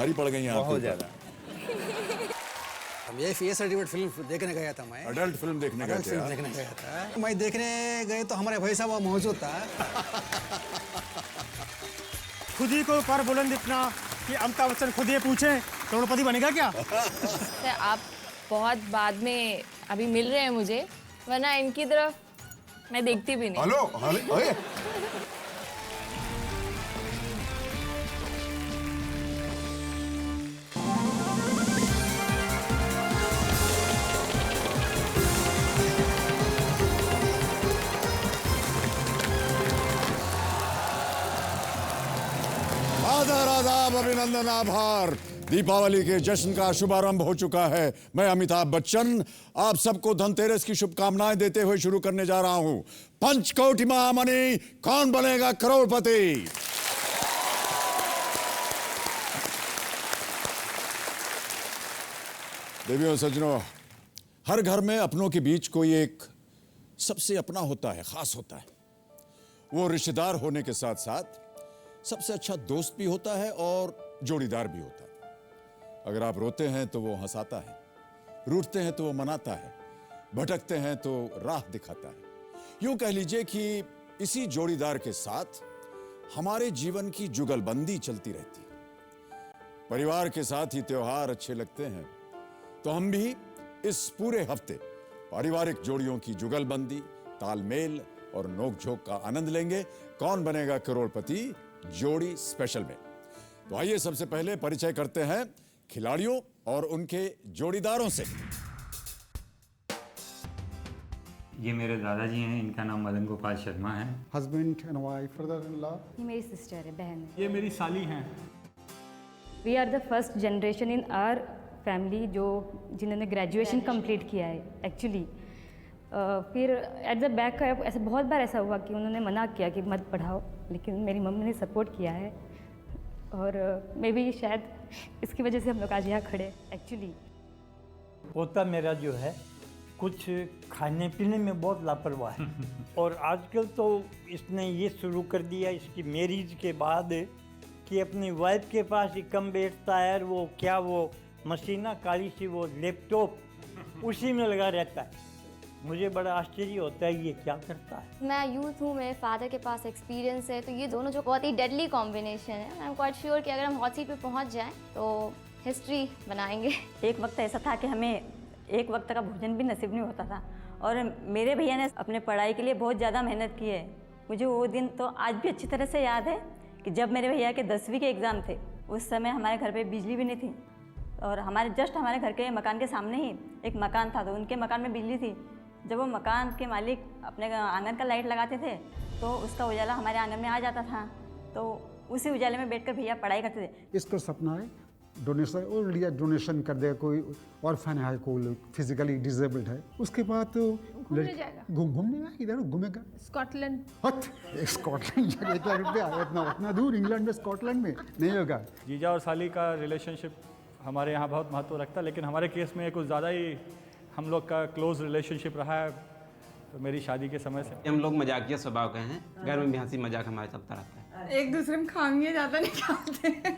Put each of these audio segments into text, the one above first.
भारी पड़ गई हैं बहुत ज्यादा। हम ये सर्टिफिकेट फिल्म देखने गया था मैं। अडल्ट फिल्म देखने गए थे? देखने गया था मैं। देखने गए तो हमारे भाई साहब वहाँ मौजूद था। खुद ही को कर बुलंद इतना कि अमिताभ बच्चन खुद ये पूछे करोड़पति बनेगा क्या? आप बहुत बाद में अभी मिल रहे हैं मुझे, वरना इनकी तरफ मैं देखती भी नहीं। हेलो आदर आदाब अभिनंदन आभार। दीपावली के जश्न का शुभारंभ हो चुका है। मैं अमिताभ बच्चन आप सबको धनतेरस की शुभकामनाएं देते हुए शुरू करने जा रहा हूं। पंचकोटि महामणि, कौन बनेगा करोड़पति? देवियों सज्जनों, हर घर में अपनों के बीच कोई एक सबसे अपना होता है, खास होता है। वो रिश्तेदार होने के साथ साथ सबसे अच्छा दोस्त भी होता है और जोड़ीदार भी होता है। अगर आप रोते हैं तो वो हंसाता है, रूठते हैं तो वो मनाता है, भटकते हैं तो राह दिखाता है। यूं कह लीजिए कि इसी जोड़ीदार के साथ हमारे जीवन की जुगलबंदी चलती रहती है। परिवार के साथ ही त्योहार अच्छे लगते हैं, तो हम भी इस पूरे हफ्ते पारिवारिक जोड़ियों की जुगलबंदी, तालमेल और नोकझोंक का आनंद लेंगे। कौन बनेगा करोड़पति जोड़ी स्पेशल में। तो आइए सबसे पहले परिचय करते हैं खिलाड़ियों और उनके जोड़ीदारों से। ये मेरे दादाजी हैं, इनका नाम मदन गोपाल शर्मा है। Husband and wife, brother in law. ये मेरी सिस्टर है, बहन है। ये मेरी साली हैं। We are the first generation in our family जो जिन्होंने ग्रेजुएशन कंप्लीट किया है एक्चुअली। फिर एट द बैक का ऐसा बहुत बार ऐसा हुआ कि उन्होंने मना किया कि मत पढ़ाओ, लेकिन मेरी मम्मी ने सपोर्ट किया है और मे भी शायद इसकी वजह से हम लोग आज यहाँ खड़े एक्चुअली। पोता मेरा जो है कुछ खाने पीने में बहुत लापरवाह है और आजकल तो इसने ये शुरू कर दिया इसकी मैरिज के बाद कि अपनी वाइफ के पास ही कम बैठता है। वो क्या वो मशीना काली सी वो लैपटॉप उसी में लगा रहता है। मुझे बड़ा आश्चर्य होता है ये क्या करता है। मैं यूथ हूँ, मेरे फादर के पास एक्सपीरियंस है, तो ये दोनों जो बहुत ही डेडली कॉम्बिनेशन है। आई एम क्वाइट श्योर कि अगर हम हॉट सीट पे पहुँच जाएं तो हिस्ट्री बनाएंगे। एक वक्त ऐसा था कि हमें एक वक्त का भोजन भी नसीब नहीं होता था और मेरे भैया ने अपने पढ़ाई के लिए बहुत ज़्यादा मेहनत की है। मुझे वो दिन तो आज भी अच्छी तरह से याद है कि जब मेरे भैया के 10वीं के एग्ज़ाम थे, उस समय हमारे घर पे बिजली भी नहीं थी और हमारे घर के मकान के सामने ही एक मकान था, तो उनके मकान में बिजली थी। जब वो मकान के मालिक अपने आंगन का लाइट लगाते थे तो उसका उजाला हमारे आंगन में आ जाता था, तो उसी उजाले में बैठकर भैया पढ़ाई करते थे। इसका सपना है डोनेशन और लिया डोनेशन कर दे, कोई ऑर्फन है, कोई फिजिकली डिसेबल्ड है, उसके बाद तो घूमने इधर घूमेगा स्कॉटलैंड। स्कॉटलैंड ₹1 लाख इतना दूर इंग्लैंड में स्कॉटलैंड में नहीं होगा। जीजा और साली का रिलेशनशिप हमारे यहाँ बहुत महत्व रखता है, लेकिन हमारे केस में कुछ ज़्यादा ही हम लोग का क्लोज रिलेशनशिप रहा है तो मेरी शादी के समय से। हम लोग मजाकिया स्वभाव के हैं, घर में भी हंसी मजाक हमारा चलता रहता है। एक दूसरे में खामियां ज़्यादा निकालते हैं।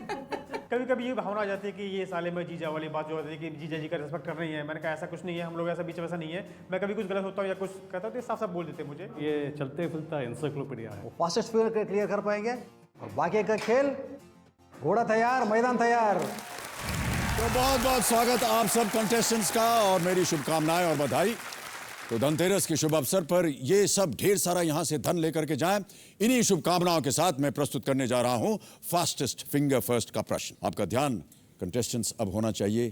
कभी कभी ये भावना आ जाती है कि ये साले में जीजा वाली बात जो होती है कि जीजा जी का रिस्पेक्ट कर रही है। मैंने कहा ऐसा कुछ नहीं है, हम लोग ऐसा बीच में ऐसा नहीं है। मैं कभी कुछ गलत होता हूँ या कुछ कहता हूँ तो साफ साफ बोल देते मुझे। ये चलते फिरता एनसाइक्लोपीडिया है। फास्टेस्ट फिगर क्लियर कर पाएंगे और बाकी का खेल, घोड़ा तैयार, मैदान तैयार। तो बहुत बहुत स्वागत आप सब कंटेस्टेंट्स का और मेरी शुभकामनाएं और बधाई। तो धनतेरस के शुभ अवसर पर ये सब ढेर सारा यहां से धन लेकर के जाएं। इन्हीं शुभकामनाओं के साथ मैं प्रस्तुत करने जा रहा हूं फास्टेस्ट फिंगर फर्स्ट का प्रश्न। आपका ध्यान कंटेस्टेंट्स अब होना चाहिए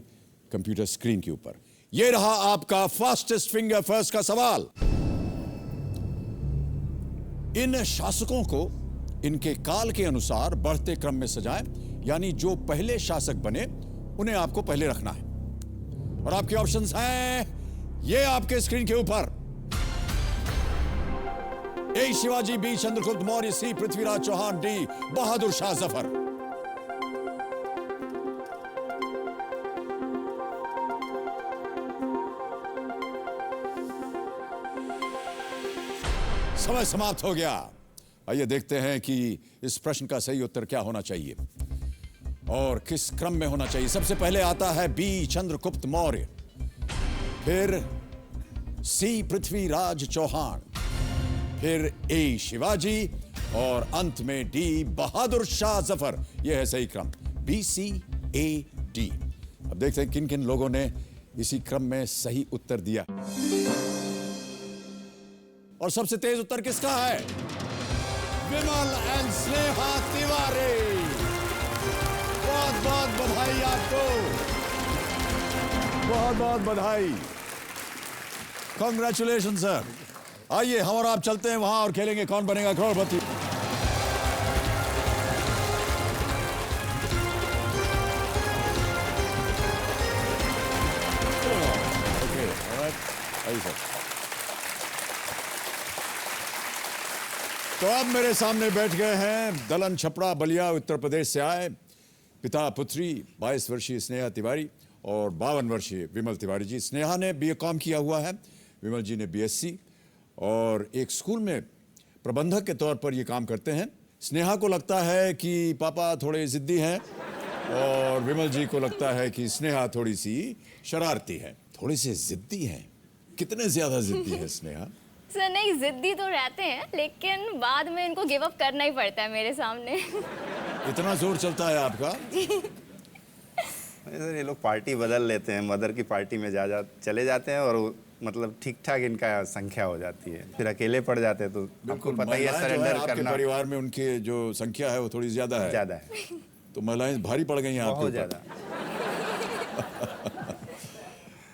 कंप्यूटर स्क्रीन के ऊपर। यह रहा आपका फास्टेस्ट फिंगर फर्स्ट का सवाल। इन शासकों को इनके काल के अनुसार बढ़ते क्रम में सजाएं, यानी जो पहले शासक बने उन्हें आपको पहले रखना है। और आपके ऑप्शंस हैं ये आपके स्क्रीन के ऊपर। ए शिवाजी, बी चंद्रगुप्त मौर्य, सी पृथ्वीराज चौहान, डी बहादुर शाह जफर। समय समाप्त हो गया। आइए देखते हैं कि इस प्रश्न का सही उत्तर क्या होना चाहिए। और किस क्रम में होना चाहिए। सबसे पहले आता है बी चंद्रगुप्त मौर्य, फिर सी पृथ्वीराज चौहान, फिर ए शिवाजी और अंत में डी बहादुर शाह जफर। यह है सही क्रम, बी सी ए डी। अब देखते हैं किन किन लोगों ने इसी क्रम में सही उत्तर दिया। और सबसे तेज उत्तर किसका है? विमल एंड स्नेहा तिवारी। बहुत बहुत बधाई आपको, बहुत बहुत बधाई, कांग्रेचुलेशन सर। आइए हम और आप चलते हैं वहां और खेलेंगे कौन बनेगा करोड़पति। ओके, ऑलराइट, आइए सर। तो अब मेरे सामने बैठ गए हैं दलन छपड़ा बलिया उत्तर प्रदेश से आए पिता पुत्री 22 वर्षीय स्नेहा तिवारी और 52 वर्षीय विमल तिवारी जी। स्नेहा ने बीकॉम किया हुआ है, विमल जी ने बीएससी, और एक स्कूल में प्रबंधक के तौर पर ये काम करते हैं। स्नेहा को लगता है कि पापा थोड़े जिद्दी हैं और विमल जी को लगता है कि स्नेहा थोड़ी सी शरारती है। थोड़ी सी जिद्दी हैं, कितने ज्यादा जिद्दी है स्नेहा? सर नहीं, जिद्दी तो रहते हैं लेकिन बाद में इनको गिव अप करना ही पड़ता है मेरे सामने। इतना जोर चलता है आपका? सर ये लोग पार्टी बदल लेते हैं, मदर की पार्टी में चले जाते हैं और मतलब ठीक ठाक इनका संख्या हो जाती है, फिर अकेले पड़ जाते हैं। तो आपको पता ही है सरेंडर करना। परिवार में उनके जो संख्या है वो थोड़ी ज्यादा है। तो महिलाएं भारी पड़ गई हैं आपके ऊपर। बहुत ज्यादा।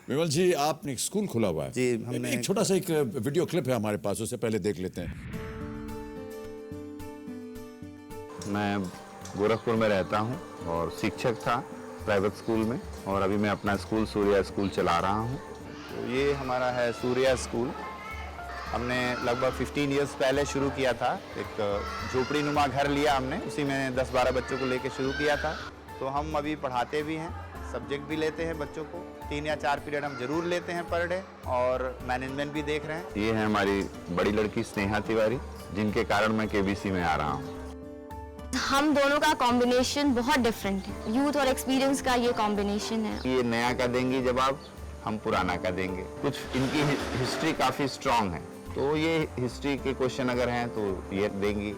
विमल जी, आपने एक स्कूल खोला हुआ है। जी, हमने एक छोटा सा एक वीडियो क्लिप है हमारे पास, उससे पहले देख लेते हैं। मैं गोरखपुर में रहता हूं और शिक्षक था प्राइवेट स्कूल में, और अभी मैं अपना स्कूल सूर्या स्कूल चला रहा हूं। तो ये हमारा है सूर्या स्कूल। हमने लगभग 15 इयर्स पहले शुरू किया था। एक झोपड़ी नुमा घर लिया हमने, उसी में 10-12 बच्चों को लेकर शुरू किया था। तो हम अभी पढ़ाते भी हैं, सब्जेक्ट भी लेते हैं बच्चों को, 3 या 4 पीरियड हम जरूर लेते हैं पर डे, और मैनेजमेंट भी देख रहे हैं। ये है हमारी बड़ी लड़की स्नेहा तिवारी, जिनके कारण मैं केबीसी में आ रहा हूँ। हम दोनों का कॉम्बिनेशन बहुत डिफरेंट है, यूथ और एक्सपीरियंस का ये कॉम्बिनेशन है। ये नया का देंगी जवाब, हम पुराना का देंगे। कुछ इनकी हिस्ट्री काफ़ी स्ट्रांग है, तो ये हिस्ट्री के क्वेश्चन अगर हैं तो ये देंगी।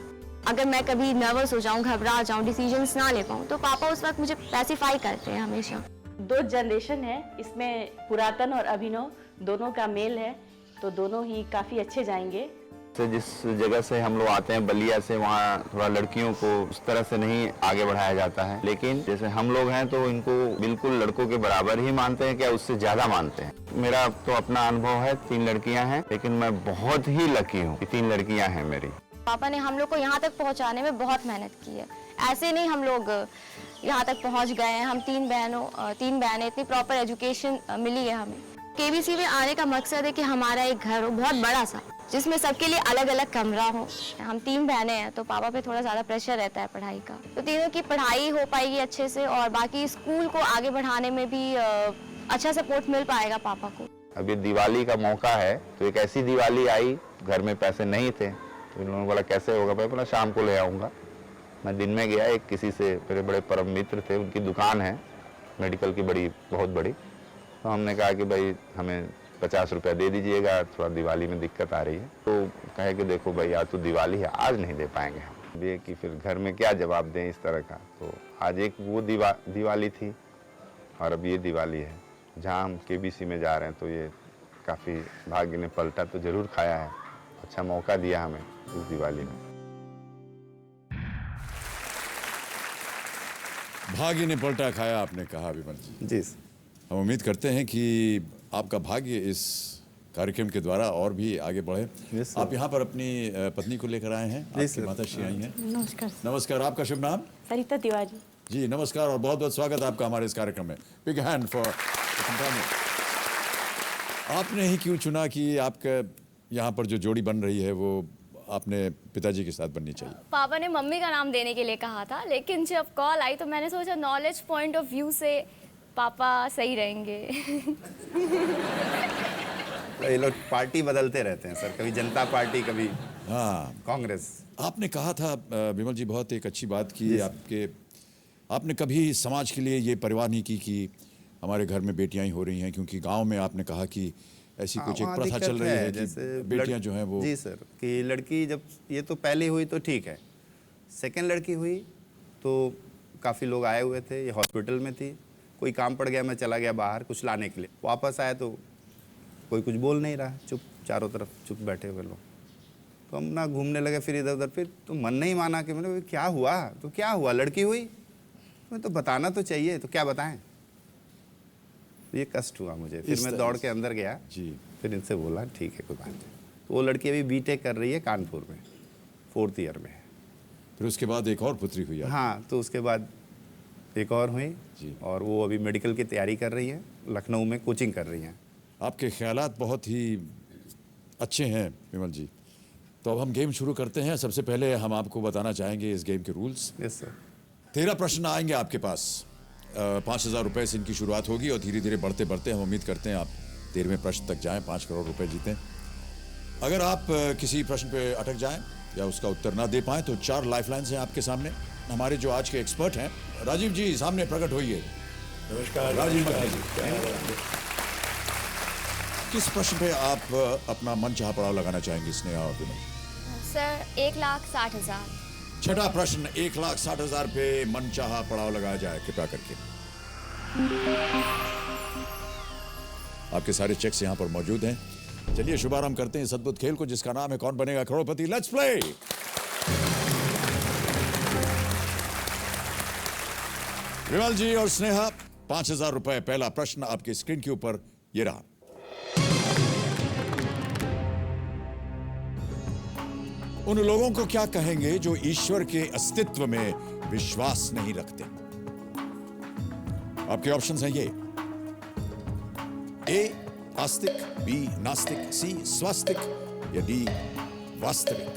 अगर मैं कभी नर्वस हो जाऊं, घबरा जाऊं, डिसीजंस ना ले पाऊं, तो पापा उस वक्त मुझे पैसिफाई करते हैं हमेशा। 2 जनरेशन है, इसमें पुरातन और अभिनव दोनों का मेल है, तो दोनों ही काफ़ी अच्छे जाएंगे। तो जिस जगह से हम लोग आते हैं बलिया से, वहाँ थोड़ा लड़कियों को उस तरह से नहीं आगे बढ़ाया जाता है, लेकिन जैसे हम लोग हैं तो इनको बिल्कुल लड़कों के बराबर ही मानते हैं, क्या उससे ज्यादा मानते हैं। मेरा तो अपना अनुभव है, 3 लड़कियां हैं, लेकिन मैं बहुत ही लकी हूँ कि 3 लड़कियां हैं मेरी। पापा ने हम लोग को यहाँ तक पहुँचाने में बहुत मेहनत की है। ऐसे नहीं हम लोग यहाँ तक पहुँच गए हैं। हम 3 बहनें, इतनी प्रॉपर एजुकेशन मिली है हमें। केबीसी में आने का मकसद है कि हमारा एक घर हो बहुत बड़ा सा, जिसमें सबके लिए अलग अलग कमरा हो। हम 3 बहनें हैं तो पापा पे थोड़ा ज़्यादा प्रेशर रहता है पढ़ाई का, तो तीनों की पढ़ाई हो पाएगी अच्छे से, और बाकी स्कूल को आगे बढ़ाने में भी अच्छा सपोर्ट मिल पाएगा पापा को। अब ये दिवाली का मौका है, तो एक ऐसी दिवाली आई, घर में पैसे नहीं थे, तो इन लोगों ने बोला कैसे होगा भाई, बोला शाम को ले आऊँगा। मैं दिन में गया, एक किसी से मेरे बड़े परम मित्र थे, उनकी दुकान है मेडिकल की बहुत बड़ी, तो हमने कहा कि भाई हमें 50 रुपया दे दीजिएगा, थोड़ा दिवाली में दिक्कत आ रही है। तो कहे कि देखो भाई आज तो दिवाली है, आज नहीं दे पाएंगे हम। ये कि फिर घर में क्या जवाब दें इस तरह का। तो आज एक वो दिवाली थी और अब ये दिवाली है जहाँ हम केबीसी में जा रहे हैं। तो ये काफ़ी भाग्य ने पलटा तो जरूर खाया है, अच्छा मौका दिया हमें इस दिवाली में। भाग्य ने पलटा खाया, आपने कहा विमल जी। जी, हम उम्मीद करते हैं कि आपका भाग्य इस कार्यक्रम के द्वारा और भी आगे बढ़े। आप यहाँ पर अपनी पत्नी को लेकर आए हैं, आपकी माताश्री आई हैं। नमस्कार। नमस्कार, आपका शुभ नाम? सरिता तिवारी जी, नमस्कार और बहुत बहुत स्वागत आपका हमारे इस कार्यक्रम में। Big hand for. आपने ही क्यों चुना कि आपका यहाँ पर जो जोड़ी बन रही है वो आपने पिताजी के साथ बननी चाहिए? पापा ने मम्मी का नाम देने के लिए कहा था, लेकिन जब कॉल आई तो मैंने सोचा नॉलेज पॉइंट ऑफ व्यू से पापा सही रहेंगे। ये लोग पार्टी बदलते रहते हैं सर, कभी जनता पार्टी, कभी कांग्रेस। आपने कहा था विमल जी, बहुत एक अच्छी बात की, आपने कभी समाज के लिए ये परवाह नहीं की कि हमारे घर में बेटियां ही हो रही हैं, क्योंकि गांव में आपने कहा कि ऐसी कुछ एक वहाँ प्रथा दिक्कत चल रही है कि जैसे बेटियां जो हैं वो जी सर, कि लड़की जब ये तो पहले हुई तो ठीक है, सेकंड लड़की हुई तो काफ़ी लोग आए हुए थे, ये हॉस्पिटल में थी, कोई काम पड़ गया, मैं चला गया बाहर कुछ लाने के लिए, वापस आया तो कोई कुछ बोल नहीं रहा, चुप, चारों तरफ चुप बैठे हुए लोग। तो हम ना घूमने लगे फिर इधर उधर, फिर तो मन नहीं माना कि मैंने क्या हुआ, तो क्या हुआ, लड़की हुई, मैं तो बताना तो चाहिए, तो क्या बताएं। तो ये कष्ट हुआ मुझे, फिर मैं दौड़ के अंदर गया जी, फिर इनसे बोला ठीक है कोई बात नहीं। तो वो लड़की अभी बीटेक कर रही है कानपुर में, 4th ईयर में है। फिर उसके बाद एक और पुत्री हुई आपकी? हाँ, तो उसके बाद एक और हुई जी, और वो अभी मेडिकल की तैयारी कर रही है, लखनऊ में कोचिंग कर रही हैं। आपके ख्यालात बहुत ही अच्छे हैं विमल जी। तो अब हम गेम शुरू करते हैं। सबसे पहले हम आपको बताना चाहेंगे इस गेम के रूल्स। Yes sir. 13 प्रश्न आएंगे आपके पास। 5,000 रुपये से इनकी शुरुआत होगी और धीरे धीरे बढ़ते बढ़ते हम उम्मीद करते हैं आप 13वें प्रश्न तक जाएं, 5 करोड़ रुपए जीतें। अगर आप किसी प्रश्न पे अटक जाएं या उसका उत्तर ना दे पाएं तो 4 लाइफलाइंस हैं आपके सामने। हमारे जो आज के एक्सपर्ट हैं, राजीव जी सामने प्रकट होइए। नमस्कार। राजीव जी, किस प्रश्न पे आप अपना मनचाहा पड़ाव लगाना चाहेंगे स्नेहा और विमल? सर 1,60,000। छठा प्रश्न, 1,60,000 पे मनचाहा पड़ाव लगाया जाए कृपया करके। आपके सारे चेक्स यहां पर मौजूद हैं। चलिए शुभारंभ करते हैं इस अद्भुत खेल को जिसका नाम है कौन बनेगा करोड़पति। Let's play. विमल जी और स्नेहा, 5,000 रुपए। पहला प्रश्न आपकी स्क्रीन के ऊपर ये रहा। उन लोगों को क्या कहेंगे जो ईश्वर के अस्तित्व में विश्वास नहीं रखते? आपके ऑप्शंस हैं ये: ए आस्तिक, बी नास्तिक, सी स्वास्तिक या डी वास्तविक।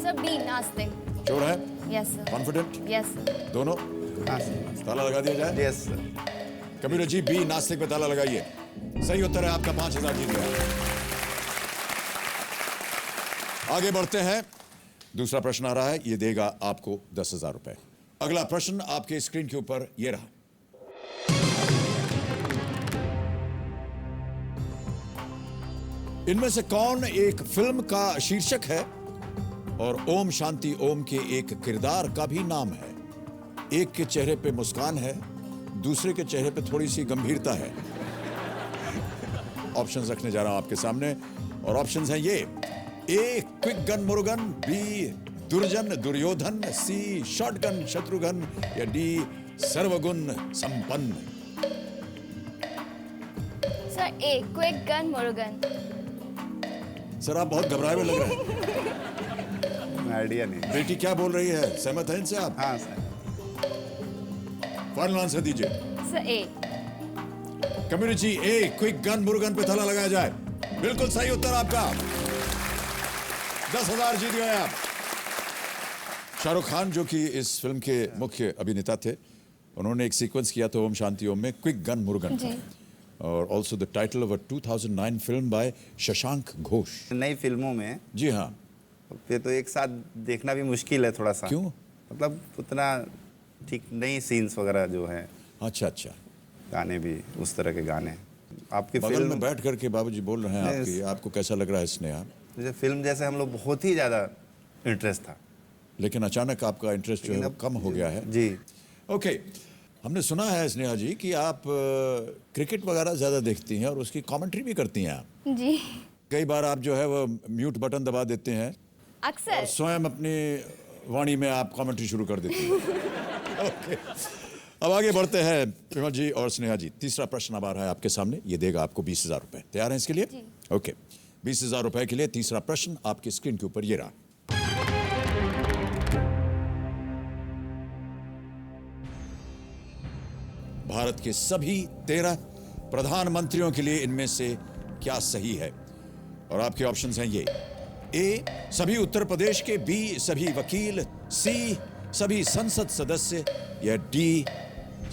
सर बी नास्तिक। श्योर है? Yes sir. Confident? Yes sir. दोनों? ताला लगा दिया जाए? Yes sir. Kabir ji B नास्तिक पे ताला लगाइए। सही उत्तर है आपका, 5,000 जीत गया। आगे बढ़ते हैं। दूसरा प्रश्न आ रहा है, यह देगा आपको 10,000 रुपए। अगला प्रश्न आपके स्क्रीन के ऊपर यह रहा। इनमें से कौन एक फिल्म का शीर्षक है और ओम शांति ओम के एक किरदार का भी नाम है? एक के चेहरे पे मुस्कान है, दूसरे के चेहरे पे थोड़ी सी गंभीरता है। ऑप्शंस रखने जा रहा हूं आपके सामने और ऑप्शंस हैं ये: A quick gun Murugan, B दुर्जन दुर्योधन, सी शॉटगन शत्रुघ्न या डी सर्वगुण संपन्न। Sir A quick gun Murugan. Sir आप बहुत घबराए हुए लग रहे हैं। आइडिया नहीं। बेटी क्या बोल रही है, सहमत है इनसे आप? हाँ सर। फाइनल आंसर दीजिए। सर ए। कम्युनिटी ए क्विक गन मुरुगन पे ताला लगाया जाए। बिल्कुल सही उत्तर आपका। 10,000 जीत गए आप। शाहरुख खान जो कि इस फिल्म के मुख्य अभिनेता थे, उन्होंने एक सीक्वेंस किया था ओम शांति ओम में, क्विक गन मुरुगन का। और also the title of a 2009 film bye Shashank Ghosh. नई फिल्मों में जी हाँ, फिर तो एक साथ देखना भी मुश्किल है थोड़ा सा। क्यों? मतलब उतना ठीक नहीं, सीन्स वगैरह जो है। अच्छा अच्छा। गाने भी उस तरह के गाने। आपकी बगल फिल्म में बैठ करके बाबूजी बोल रहे हैं आपकी, आपको कैसा लग रहा है स्नेहा? मुझे फिल्म जैसे हम लोग बहुत ही ज़्यादा इंटरेस्ट था, लेकिन अचानक आपका इंटरेस्ट जो है वो कम हो गया है। जी। ओके, हमने सुना है स्नेहा जी कि आप क्रिकेट वगैरह ज़्यादा देखती हैं और उसकी कमेंट्री भी करती हैं आप। जी। कई बार आप जो है वो म्यूट बटन दबा देते हैं, अक्सर स्वयं अपनी वाणी में आप कमेंट्री शुरू कर देती हैं। ओके, अब आगे बढ़ते हैं विमल जी और स्नेहा जी। तीसरा प्रश्न अब आ रहा है आपके सामने, ये देगा आपको 20,000 रुपए। तैयार हैं इसके लिए? जी। ओके, 20,000 रुपए के लिए तीसरा प्रश्न आपकी स्क्रीन के ऊपर ये रहा। भारत के सभी 13 प्रधानमंत्रियों के लिए इनमें से क्या सही है? और आपके ऑप्शंस हैं ये: ए सभी उत्तर प्रदेश के, बी सभी वकील, सी सभी संसद सदस्य या डी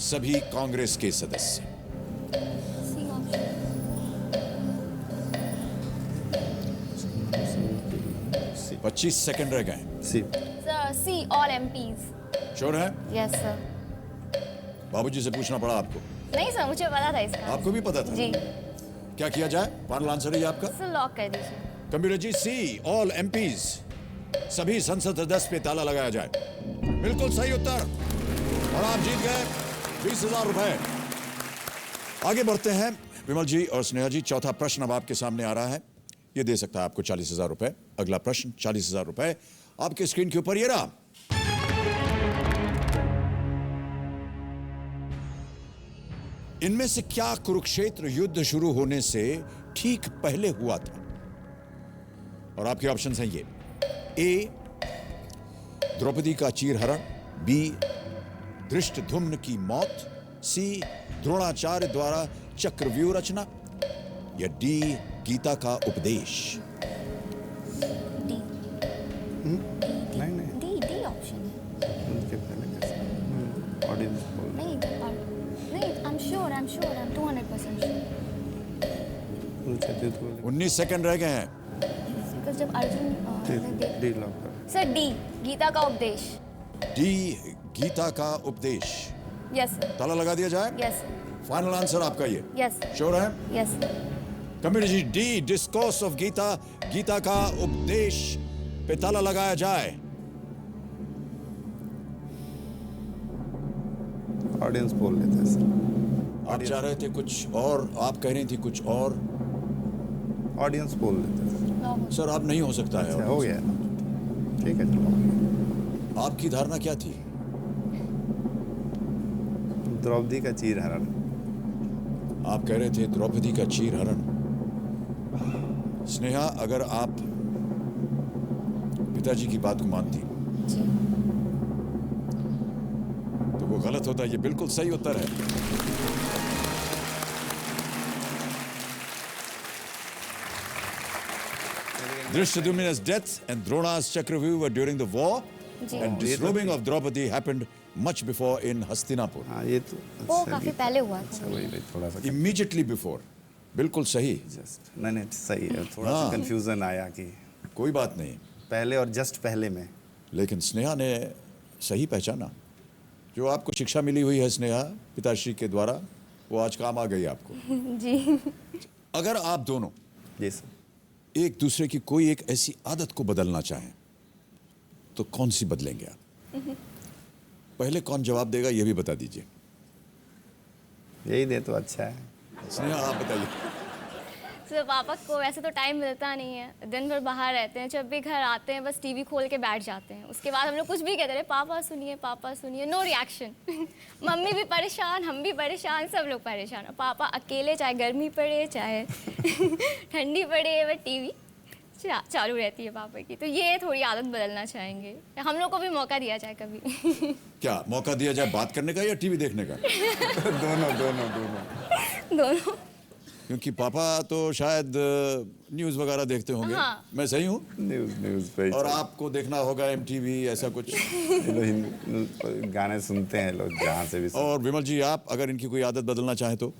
सभी कांग्रेस के सदस्य। 25 सेकंड रह गए। सी। Sir see all MPs. Sure है? Yes sir. बाबूजी से पूछना पड़ा आपको? नहीं सर, मुझे पता था इसका। आपको भी पता था? जी। क्या किया जाए? फाइनल आंसर है आपका? सर लॉक कर दीजिए। कंप्यूटर जी, सी ऑल एमपीज, सभी संसद सदस्य पे ताला लगाया जाए। बिल्कुल सही उत्तर, और आप जीत गए 20,000 रुपए। आगे बढ़ते हैं विमल जी और स्नेहा जी। चौथा प्रश्न अब आपके सामने आ रहा है, ये दे सकता है आपको 40,000 रुपए। अगला प्रश्न 40,000 रुपए आपके स्क्रीन के ऊपर ये रहा। इनमें से क्या कुरुक्षेत्र युद्ध शुरू होने से ठीक पहले हुआ था? और आपके ऑप्शंस हैं ये: ए द्रौपदी का चीरहरण, बी धृष्टद्युम्न की मौत, सी द्रोणाचार्य द्वारा चक्रव्यूह रचना, या डी गीता का उपदेश। डी ऑप्शन है। नहीं, I am sure, I am 200% sure. 19 second रह गए हैं। जब अर्जुन सर डी गीता का उपदेश। डी गीता का उपदेश। Yes sir. ताला लगा दिया जाए? यस। फाइनल आंसर आपका ये? यस। श्योर है? Yes. Community ji, D discourse of Gita, Gita का उपदेश पे ताला लगाया जाए। ऑडियंस बोल लेते हैं सर। आप चाह रहे थे कुछ और, आप कह रही थी कुछ और। ऑडियंस बोल लेते हैं सर। आप नहीं हो सकता है। हो गया, ठीक है चलो। आपकी धारणा क्या थी? द्रौपदी का चीरहरण। आप कह रहे थे द्रौपदी का चीरहरण। स्नेहा, अगर आप पिताजी की बात को मानती तो वो गलत होता। ये बिल्कुल सही उत्तर है। Drishtadyumna's death and Drona's Chakravyuh were during the war, and disrobing of Draupadi happened much before in Hastinapur. हाँ, ये तो वो काफी पहले हुआ था। वही थोड़ा सा Immediately before. बिल्कुल सही। नहीं सही है, थोड़ा सा कंफ्यूजन आया कि कोई बात नहीं, पहले और जस्ट पहले में। लेकिन स्नेहा ने सही पहचाना। जो आपको शिक्षा मिली हुई है स्नेहा पिताश्री के द्वारा, वो आज काम आ गई आपको। जी। अगर आप दोनों जी सर एक दूसरे की कोई एक ऐसी आदत को बदलना चाहें तो कौन सी बदलेंगे आप? पहले कौन जवाब देगा ये भी बता दीजिए। यही दे तो अच्छा है। स्नेहा, आप बताइए। सर पापा को वैसे तो टाइम मिलता नहीं है, दिन भर बाहर रहते हैं, जब भी घर आते हैं बस टीवी खोल के बैठ जाते हैं। उसके बाद हम लोग कुछ भी कहते रहे, पापा सुनिए, नो रिएक्शन। मम्मी भी परेशान, हम भी परेशान, सब लोग परेशान। और पापा अकेले, चाहे गर्मी पड़े चाहे ठंडी पड़े, वह टीवी चालू रहती है पापा की। तो ये थोड़ी आदत बदलना चाहेंगे। हम लोग को भी मौका दिया जाए कभी। क्या मौका दिया जाए, बात करने का या टीवी देखने का? दोनों। क्योंकि पापा तो शायद न्यूज़ वगैरह देखते होंगे। हाँ। मैं सही हूँ? न्यूज़ पे। और आपको देखना होगा MTV ऐसा कुछ। गाने सुनते हैं लोग जहाँ से भी। और विमल जी, आप अगर इनकी कोई आदत बदलना चाहें तो?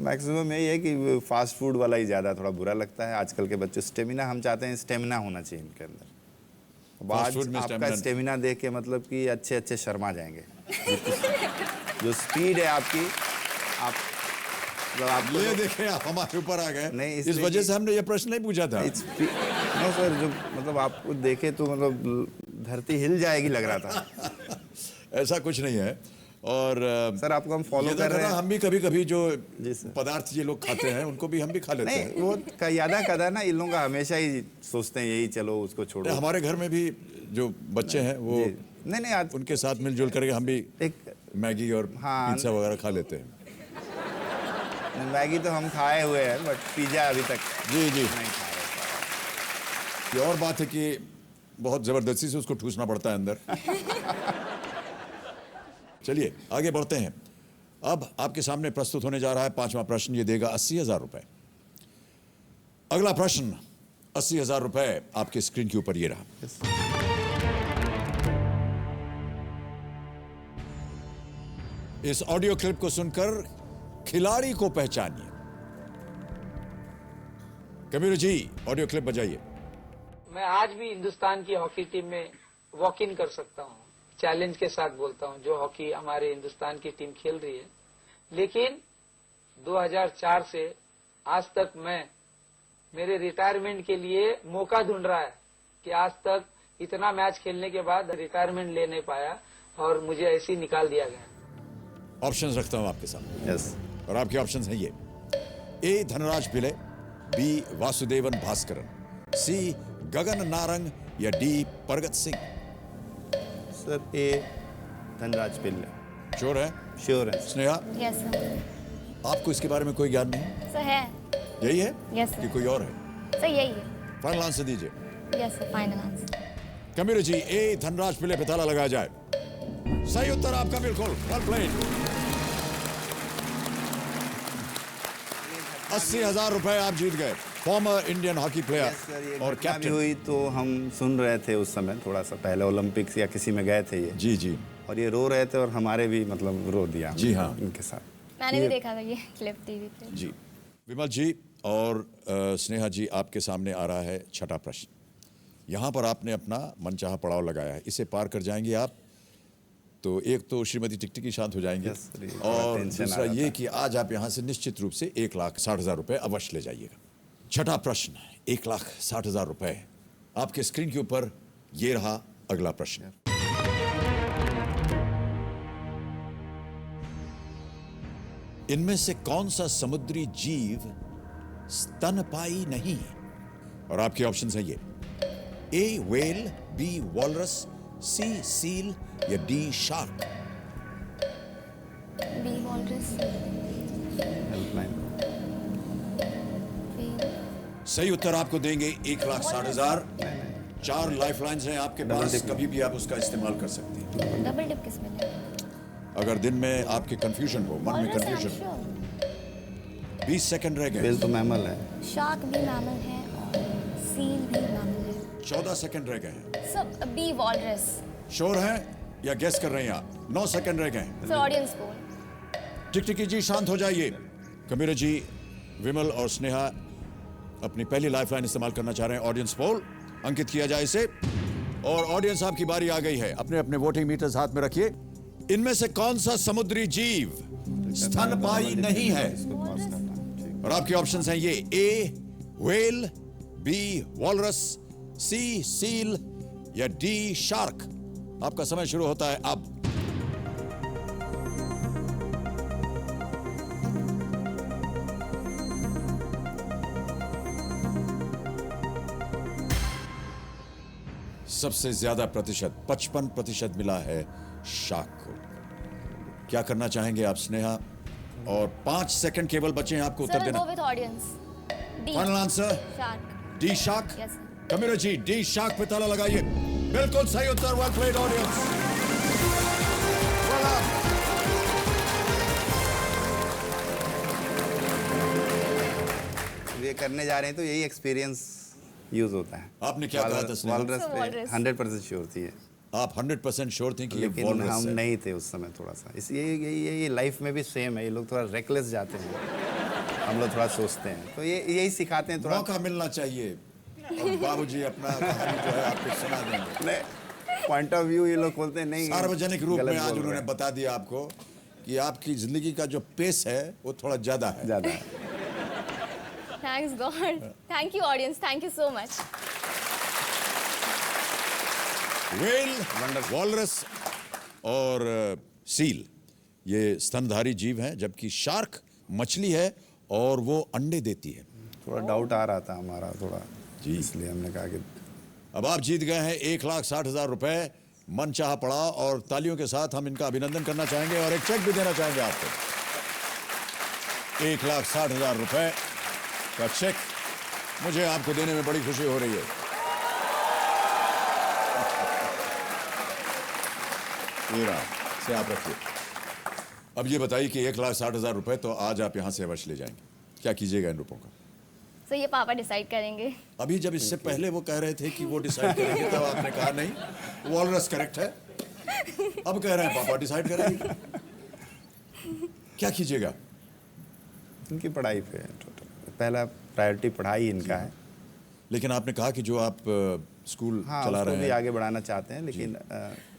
मैक्सिमम यही है कि फास्ट फूड वाला ही ज़्यादा थोड़ा बुरा लगता है। आजकल के बच्चे स्टेमिना, हम चाहते हैं स्टेमिना होना चाहिए इनके अंदर। आज आपका स्टेमिना देख के मतलब कि अच्छे शर्मा जाएंगे। जो स्पीड है आपकी, आप ये देखें, आप हमारे ऊपर आ गए। नहीं, इस वजह से हमने ये प्रश्न नहीं पूछा था। नो सर, जो मतलब आपको देखे तो मतलब धरती हिल जाएगी लग रहा था। ऐसा कुछ नहीं है। और सर आपको हम फॉलो कर रहे हैं। हम भी कभी-कभी जो पदार्थ ये लोग खाते हैं उनको भी हम भी खा लेते हैं। नहीं, वो यादा कदा ना, इन लोगों का हमेशा ही सोचते हैं यही, चलो उसको छोड़ो। हमारे घर में भी जो बच्चे हैं वो नहीं आज उनके साथ मिलजुल करके हम भी एक मैगी और पिज्जा वगैरह खा लेते हैं। मैगी तो हम खाए हुए हैं, बट पिज्जा अभी तक जी नहीं खाए। ये और बात है कि बहुत जबरदस्ती से उसको ठूसना पड़ता है अंदर। चलिए आगे बढ़ते हैं। अब आपके सामने प्रस्तुत होने जा रहा है पांचवा प्रश्न। ये देगा 80,000 रुपए। अगला प्रश्न 80,000 रुपए आपके स्क्रीन के ऊपर ये रहा। इस ऑडियो क्लिप को सुनकर खिलाड़ी को पहचानिए। Kabir ji, audio clip बजाइए। मैं आज भी हिंदुस्तान की हॉकी टीम में वॉक इन कर सकता हूं। चैलेंज के साथ बोलता हूं, जो हॉकी हमारे हिंदुस्तान की टीम खेल रही है। लेकिन 2004 से आज तक मैं मेरे रिटायरमेंट के लिए मौका ढूंढ रहा है कि आज तक इतना मैच खेलने के बाद रिटायरमेंट ले नहीं पाया और मुझे ऐसे ही निकाल दिया गया। ऑप्शंस रखता हूं आपके सामने। यस। और आपके ऑप्शंस हैं ये: ए धनराज पिले, बी वासुदेवन भास्करन, सी गगन नारंग या डी परगत सिंह। सर ए धनराज पिल्ले। श्योर है? श्योर है। Sneha, yes sir. आपको इसके बारे में कोई ज्ञान नहीं? सर है। यही है? Yes sir. कि कोई और है? सर यही है। फाइनल आंसर दीजिए। Yes sir, final answer. Kabir ji, A Dhanraj Pillay पे ताला लगाया जाए। सही उत्तर आपका, बिल्कुल। Well played. 80,000 रुपए आप जीत गए। फॉर्मर इंडियन हॉकी प्लेयर और कैप्टन। हुई तो हम सुन रहे थे उस समय, थोड़ा सा पहले ओलंपिक्स या किसी में गए थे ये। जी जी। और ये रो रहे थे और हमारे भी मतलब रो दिया। जी हाँ, इनके साथ मैंने भी देखा था ये क्लिप टीवी पे। जी। विमल जी और स्नेहा जी, आपके सामने आ रहा है छठा प्रश्न। यहाँ पर आपने अपना मनचाहा पड़ाव लगाया है। इसे पार कर जाएंगे आप तो एक तो श्रीमती टिकटिकी शांत हो जाएंगे और दूसरा ये कि आज आप यहाँ से निश्चित रूप से 1,60,000 रुपए अवश्य ले जाइएगा। छठा प्रश्न, 1,60,000 रुपए आपके स्क्रीन के ऊपर। ये रहा अगला प्रश्न। इनमें से कौन सा समुद्री जीव स्तनपायी नहीं है? और आपके ऑप्शंस हैं ये: A whale, B walrus, C seal या डी शार्क। B walrus. सही उत्तर आपको देंगे 1,60,000। 4 लाइफलाइंस हैं आपके पास, कभी भी आप उसका इस्तेमाल कर सकते हैं। डबल डिप किसमें ले? अगर दिन में आपके कंफ्यूजन हो, मन में कंफ्यूजन हो। 20 सेकंड रह गए। व्हेल तो मैमल है। शार्क भी मैमल है और सील भी मैमल है। 14 सेकंड रह गए हैं। सब बी वॉलरस। श्योर हैं या गेस कर रहे हैं आप? 9 सेकंड रह गए हैं। Sir audience poll. टिकटिकी जी शांत हो जाइए। कबीर जी, विमल और स्नेहा अपनी पहली लाइफलाइन इस्तेमाल करना चाह रहे हैं। ऑडियंस पोल अंकित किया जाए इसे। और ऑडियंस, आपकी बारी आ गई है। अपने अपने वोटिंग मीटर्स हाथ में रखिए। इनमें से कौन सा समुद्री जीव स्तनपायी नहीं है? और आपके ऑप्शंस हैं ये: A whale, B walrus, C seal या डी शार्क। आपका समय शुरू होता है अब। सबसे ज्यादा प्रतिशत 55% मिला है शार्क को। क्या करना चाहेंगे आप स्नेहा? और 5 सेकंड केवल बचे हैं आपको उत्तर देना। Final answer shark. D shark. Yes sir. Kabir ji, D shark पे ताला लगाइए। बिल्कुल सही उत्तर। Well played audience. ये करने जा रहे हैं तो यही एक्सपीरियंस यूज होता है। आपने क्या कहा था स्नेहा? वॉलरस पे 100% श्योर थी। आप 100% श्योर थे कि ये लेकिन वॉलरस हम है? नहीं थे उस समय थोड़ा सा। इस ये लाइफ में भी सेम है। ये लोग थोड़ा रेकलेस जाते हैं, हम लोग थोड़ा सोचते हैं। तो ये यही सिखाते हैं, थोड़ा मौका मिलना चाहिए। और बाबूजी अपना कहानी जो है आपको सुना देंगे। पॉइंट ऑफ व्यू ये लोग बोलते हैं नहीं। सार्वजनिक रूप गलत में आज बोल रहे उन्होंने हैं। बता दिया आपको कि आपकी जिंदगी का जो पेस है वो थोड़ा ज्यादा है। ज्यादा है। Thanks God. Thank you audience, thank you so much. Whale, walrus और सील ये स्तनधारी जीव हैं, जबकि शार्क मछली है और वो अंडे देती है। थोड़ा डाउट आ रहा था हमारा थोड़ा जी, इसलिए हमने कहा कि अब आप जीत गए हैं 1,60,000 रुपए। मन चाहा पड़ा और तालियों के साथ हम इनका अभिनंदन करना चाहेंगे और एक चेक भी देना चाहेंगे आपको। 1,60,000 रुपए का चेक मुझे आपको देने में बड़ी खुशी हो रही है। ये रहा, से आप रखिए। अब ये बताइए कि 1,60,000 रुपए तो आज आप यहाँ से अवश्य ले जाएंगे। क्या कीजिएगा इन रुपयों का? सो ये पापा डिसाइड करेंगे। अभी जब इससे पहले वो कह रहे थे कि वो डिसाइड करेंगे तब आपने कहा नहीं वॉलरस करेक्ट है। अब कह रहे हैं पापा डिसाइड करेंगे। क्या कीजिएगा? इनकी पढ़ाई पे पहला प्रायोरिटी पढ़ाई इनका है। लेकिन आपने कहा कि जो आप स्कूल हाँ, चला उसको रहे भी हैं। आगे बढ़ाना चाहते हैं, लेकिन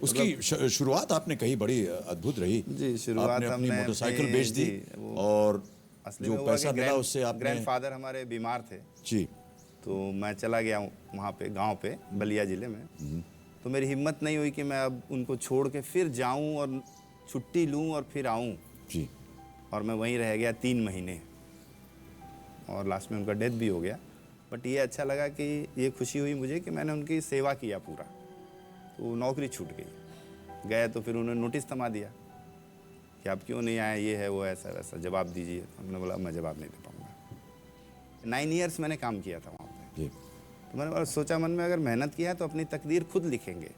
उसकी शुरुआत आपने कही बड़ी अद्भुत रही। जी, शुरुआत आपने अपनी हमने मोटरसाइकिल अपने- बेच दी जी, वो और असली जो में हुआ पैसा कि मिला उससे आपने ग्रैंडफादर हमारे बीमार थे जी, तो मैं चला गया वहाँ पे गांव पे बलिया ज़िले में। तो मेरी हिम्मत नहीं हुई कि मैं अब उनको छोड़ के फिर जाऊं और छुट्टी लूं और फिर आऊं जी। और मैं वहीं रह गया 3 महीने और लास्ट में उनका डेथ भी हो गया। बट ये अच्छा लगा कि ये खुशी हुई मुझे कि मैंने उनकी सेवा किया पूरा। तो नौकरी छूट गई, गए तो फिर उन्होंने नोटिस थमा दिया कि आप क्यों नहीं आए, ये है वो ऐसा वैसा, जवाब दीजिए। तो हमने बोला मैं जवाब नहीं दे पाऊँगा। 9 ईयर्स मैंने काम किया था वहाँ पे। तो मैंने सोचा मन में, अगर मेहनत किया है तो अपनी तकदीर खुद लिखेंगे।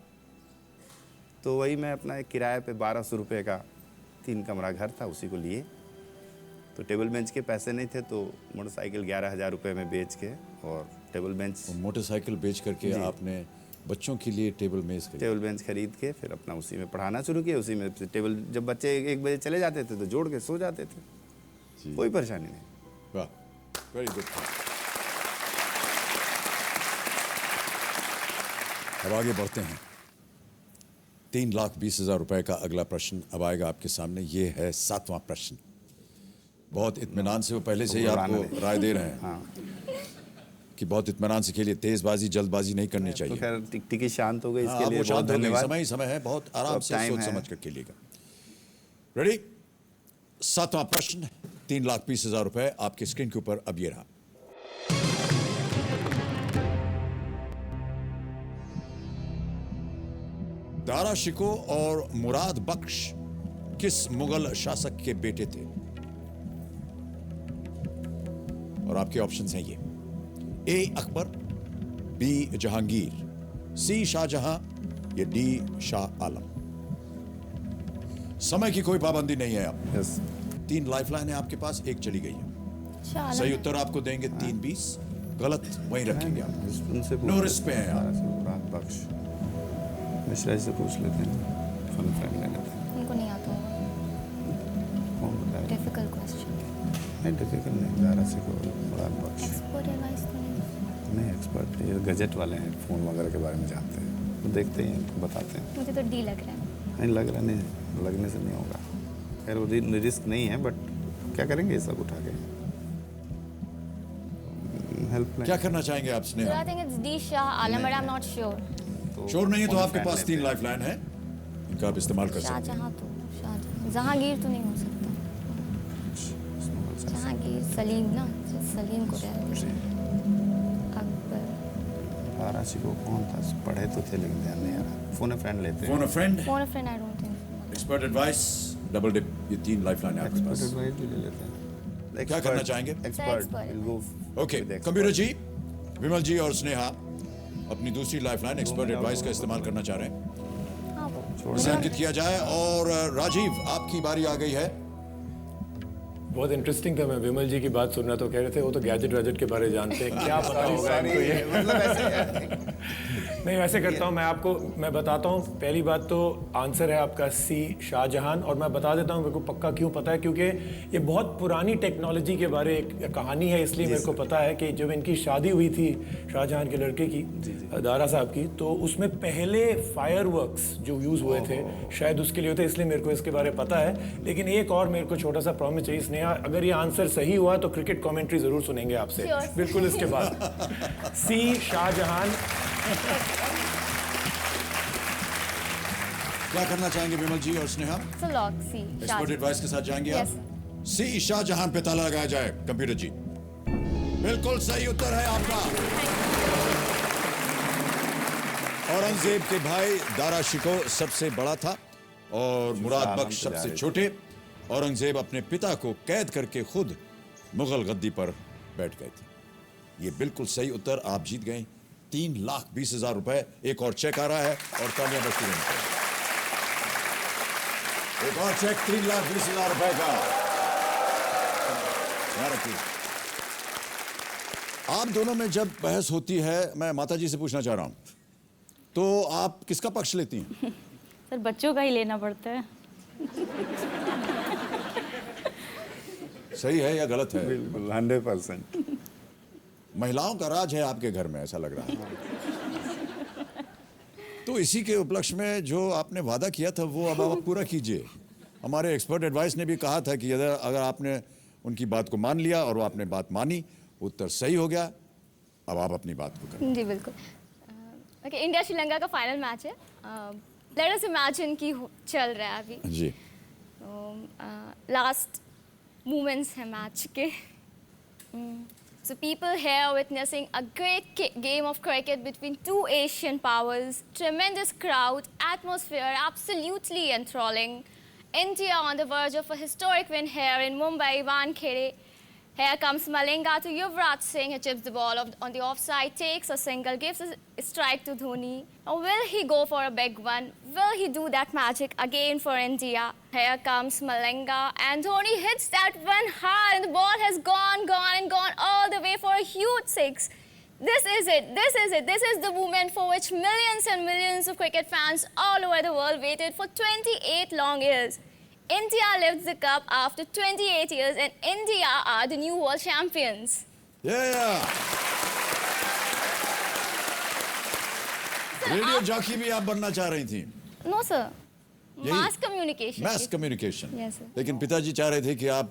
तो वही मैं अपना एक किराए पे 1200 रुपये का 3 कमरा घर था, उसी को लिए। तो टेबल बेंच के पैसे नहीं थे तो मोटरसाइकिल 11,000 रुपये में बेच के और टेबल बेंच मोटरसाइकिल बेच करके आपने बच्चों के लिए टेबल बेंच खरीद के फिर अपना उसी में पढ़ाना शुरू किया। उसी में टेबल, जब बच्चे 1 बजे चले जाते थे तो जोड़ के सो जाते थे, कोई परेशानी नहीं। वाह, वेरी गुड। अब आगे बढ़ते हैं। 3,20,000 रुपए का अगला प्रश्न अब आएगा आपके सामने। ये है 7वां प्रश्न। बहुत इत्मीनान से वो पहले से ही आपको राय दे रहे हैं कि बहुत इत्मीनान से खेलिए, तेजबाजी जल्दबाजी नहीं करनी चाहिए। तो खैर टिकटिकी शांत हो गई, इसके लिए बहुत धन्यवाद। समय ही समय है, बहुत आराम अब से टाइम सोच है। समझ कर खेलिएगा। रेडी? 7वां प्रश्न, 3,20,000 रुपए आपकी स्क्रीन के ऊपर अब ये रहा। दारा शिको और मुराद बख्श किस मुगल शासक के बेटे थे? और आपके ऑप्शंस हैं ये: ए अकबर, बी जहांगीर, सी शाहजहां या डी शाह आलम। समय की कोई पाबंदी नहीं है। आप 3 लाइफलाइन है आपके पास, एक चली गई है। सही उत्तर आपको देंगे 3,20, गलत वहीं रखेंगे आप। नो रिस्क पे हैं आप। बख्श मिश्रा जी से पूछ लेते हैं, फन फ्रेंड ले लेते हैं। उनको नहीं आता होगा। Difficult question. नहीं डिफिकल्ट नहीं, दारा शिको मुराद बख्श। एक्सपर्ट एडवाइस तो नहीं एक्सपर्ट, ये गजट वाले हैं, फ़ोन वगैरह के बारे में जानते हैं, तो देखते हैं, उनको बताते हैं। मुझे तो डी लग रहा है। नहीं लग रहा, नहीं लगने से नहीं होगा। खैर वो रिस्क नहीं है, बट क्या करेंगे ये सब उठा के। हेल्प क्या करना चाहेंगे आप? So I think it's D Shah Alam, but I'm not sure. Sure नहीं है तो आपके पास 3 लाइफलाइन है, इनका आप इस्तेमाल कर सकते हैं। शाहजहां तो जहांगीर तो नहीं हो सकता। जहांगीर सलीम ना, सलीम को अकबर। दारा शिको कौन था? पढ़े तो थे लेकिन ध्यान नहीं आ रहा। फोन अ फ्रेंड लेते हैं। Phone a friend. Phone a friend I don't think. Expert advice, double dip, ये 3 लाइफलाइन है आपके पास। एडवाइस भी ले लेते हैं। क्या करना चाहेंगे? Expert. Okay, computer ji, Vimal ji और स्नेहा अपनी दूसरी लाइफलाइन एक्सपर्ट एडवाइस का इस्तेमाल करना चाह रहे हैं। इसे अंकित किया जाए। और राजीव, आपकी बारी आ गई है। बहुत इंटरेस्टिंग था। मैं विमल जी की बात सुन रहा तो कह रहे थे वो तो गैजेट वैजेट के बारे जानते हैं, क्या पता होगा इनको ये। मतलब ऐसे नहीं वैसे करता हूँ मैं बताता हूँ। पहली बात तो आंसर है आपका सी शाहजहां, और मैं बता देता हूँ मेरे को पक्का क्यों पता है, क्योंकि ये बहुत पुरानी टेक्नोलॉजी के बारे एक कहानी है, इसलिए मेरे को पता है कि जब इनकी शादी हुई थी शाहजहां के लड़के की, दारा साहब की, तो उसमें पहले फायरवर्क्स जो यूज़ हुए थे शायद उसके लिए होते, इसलिए मेरे को इसके बारे में पता है। लेकिन एक और मेरे को छोटा सा प्रॉमिस चाहिए स्नेहा, अगर ये आंसर सही हुआ तो क्रिकेट कमेंट्री जरूर सुनेंगे आपसे बिल्कुल इसके बाद। सी शाहजहां। क्या करना चाहेंगे विमल जी और स्नेहा? एक्सपर्ट एडवाइस के साथ जाएंगे आप? सी शाहजहां पे ताला लगाया जाए। कंप्यूटर जी, बिल्कुल सही उत्तर है आपका। औरंगजेब के भाई दारा शिको सबसे बड़ा था और मुराद बख्श सबसे छोटे। औरंगजेब अपने पिता को कैद करके खुद मुगल गद्दी पर बैठ गए थे। ये बिल्कुल सही उत्तर। आप जीत गए 3,20,000 रुपए। एक और चेक आ रहा है और तालियां बजती रहेंगी। एक और चेक 3,20,000 रुपए का। यार रखिए। आप दोनों में जब बहस होती है, मैं माताजी से पूछना चाह रहा हूं, तो आप किसका पक्ष लेती हैं? सर बच्चों का ही लेना पड़ता है। सही है या गलत है? बिल्कुल 100%। महिलाओं का राज है आपके घर में, ऐसा लग रहा है। तो इसी के उपलक्ष्य में जो आपने वादा किया था वो अब आप पूरा कीजिए। हमारे एक्सपर्ट एडवाइस ने भी कहा था कि अगर आपने उनकी बात को मान लिया और वो आपने बात मानी, उत्तर सही हो गया, अब आप अपनी बात को करें। जी बिल्कुल। ओके, इंडिया श्रीलंका का फाइनल मैच है। लेट अस इमेजिन कि चल रहा है अभी जी। लास्ट मोमेंट्स है मैच के। So people here witnessing a great game of cricket between two Asian powers, tremendous crowd, atmosphere absolutely enthralling. India on the verge of a historic win here in Mumbai, Wankhede. Here comes Malinga to Yuvraj Singh, he chips the ball on the offside, takes a single, gives a strike to Dhoni. Now will he go for a big one? Will he do that magic again for India? Here comes Malinga and Dhoni hits that one hard and the ball has gone all the way for a huge six. This is it. This is the moment for which millions and millions of cricket fans all over the world waited for 28 long years. India lifts the cup after 28 years and India are the new world champions. Yeah. Radio jockey भी आप बनना चाह रही थी? No sir. Mass communication. Mass communication. Yes sir. लेकिन पिताजी चाह रहे थे कि आप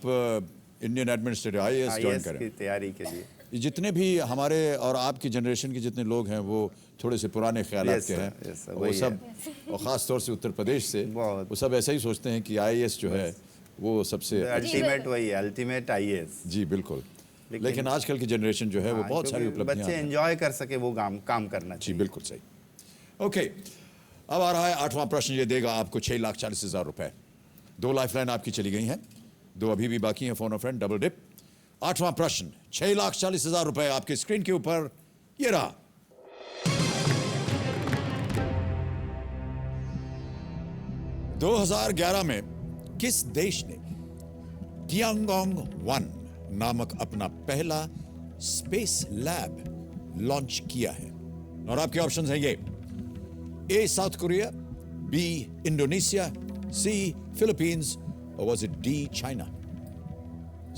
इंडियन एडमिनिस्ट्रेटिव IAS ज्वाइन करें। की तैयारी के लिए। जितने भी हमारे और आपकी जनरेशन के जितने लोग हैं वो थोड़े से पुराने ख्यालात के हैं, वो सब और ख़ास तौर से उत्तर प्रदेश से वो सब ऐसा ही सोचते हैं कि IAS जो है वो सबसे अल्टीमेट वही है, अल्टीमेट IAS। जी बिल्कुल। लेकिन आजकल की जनरेशन जो है वो बहुत सारी उपलब्धियां बच्चे एंजॉय कर सके वो काम करना चाहिए। जी बिल्कुल सही। ओके, अब आ रहा है 8वां प्रश्न। ये देगा आपको 6,40,000 रुपए। 2 लाइफलाइन आपकी चली गई हैं, 2 अभी भी बाकी हैं। Phone of friend double dip. 8वां प्रश्न 6,40,000 रुपए आपके स्क्रीन के ऊपर ये रहा। – 2011 में किस देश ने टियांगोंग 1 नामक अपना पहला स्पेस लैब लॉन्च किया है? और आपके ऑप्शंस हैं ये: A south Korea, B Indonesia, C Philippines और वाज इट D चाइना?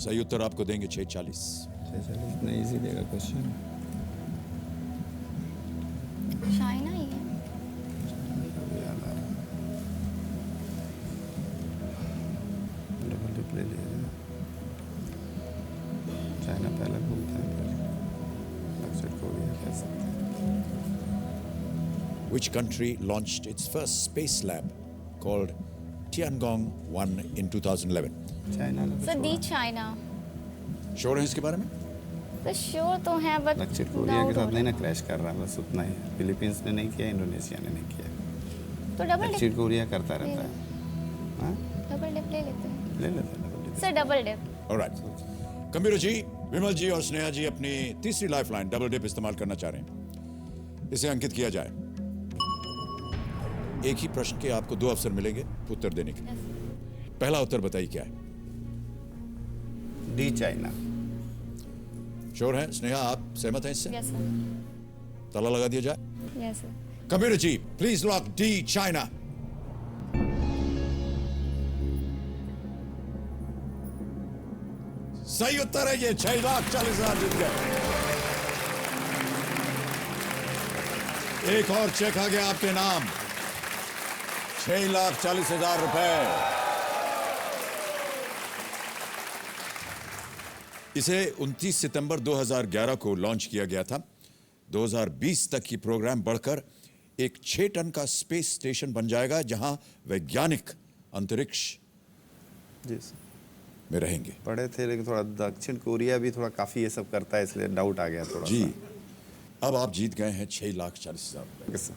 सही उत्तर आपको देंगे 6,40। 6,40 नहीं, इजी देगा क्वेश्चन। चाइना ही है। डबल डिप ले लिया, चाइना पहला बोलता है, दक्षिण कोरिया कह सकते हैं। Which country launched its first space lab called Tiangong 1 in 2011? China. So D China. Sure हैं इसके बारे में? तो श्योर तो है बट दक्षिण कोरिया के साथ नहीं ना क्रैश कर रहा, बस उतना ही। फिलीपींस ने नहीं किया, इंडोनेशिया ने नहीं किया, तो डबल दक्षिण कोरिया करता रहता है। हाँ, डबल डिप ले लेते हैं। ले लेते हैं double dip. Sir double dip. Alright, computer ji, Vimal ji और स्नेहा जी अपनी तीसरी लाइफलाइन डबल डिप इस्तेमाल करना चाह रहे हैं। इसे अंकित किया जाए। एक ही प्रश्न के आपको 2 अवसर मिलेंगे उत्तर देने के। पहला उत्तर बताइए क्या है? D China. श्योर हैं स्नेहा, आप सहमत हैं इससे? Yes sir. ताला लगा दिया जाए। Yes sir. Computer ji please lock D China. सही उत्तर है, ये 6,40,000 जीत गए। एक और चेक आ गया आपके नाम, 6,40,000 रुपए। इसे 29 सितंबर 2011 को लॉन्च किया गया था। 2020 तक की प्रोग्राम बढ़कर एक 6 टन का स्पेस स्टेशन बन जाएगा जहां वैज्ञानिक अंतरिक्ष में रहेंगे। पढ़े थे, लेकिन थोड़ा दक्षिण कोरिया भी थोड़ा काफी ये सब करता है, इसलिए डाउट आ गया थोड़ा जी। अब आप जीत गए हैं 6,40,000 रुपए।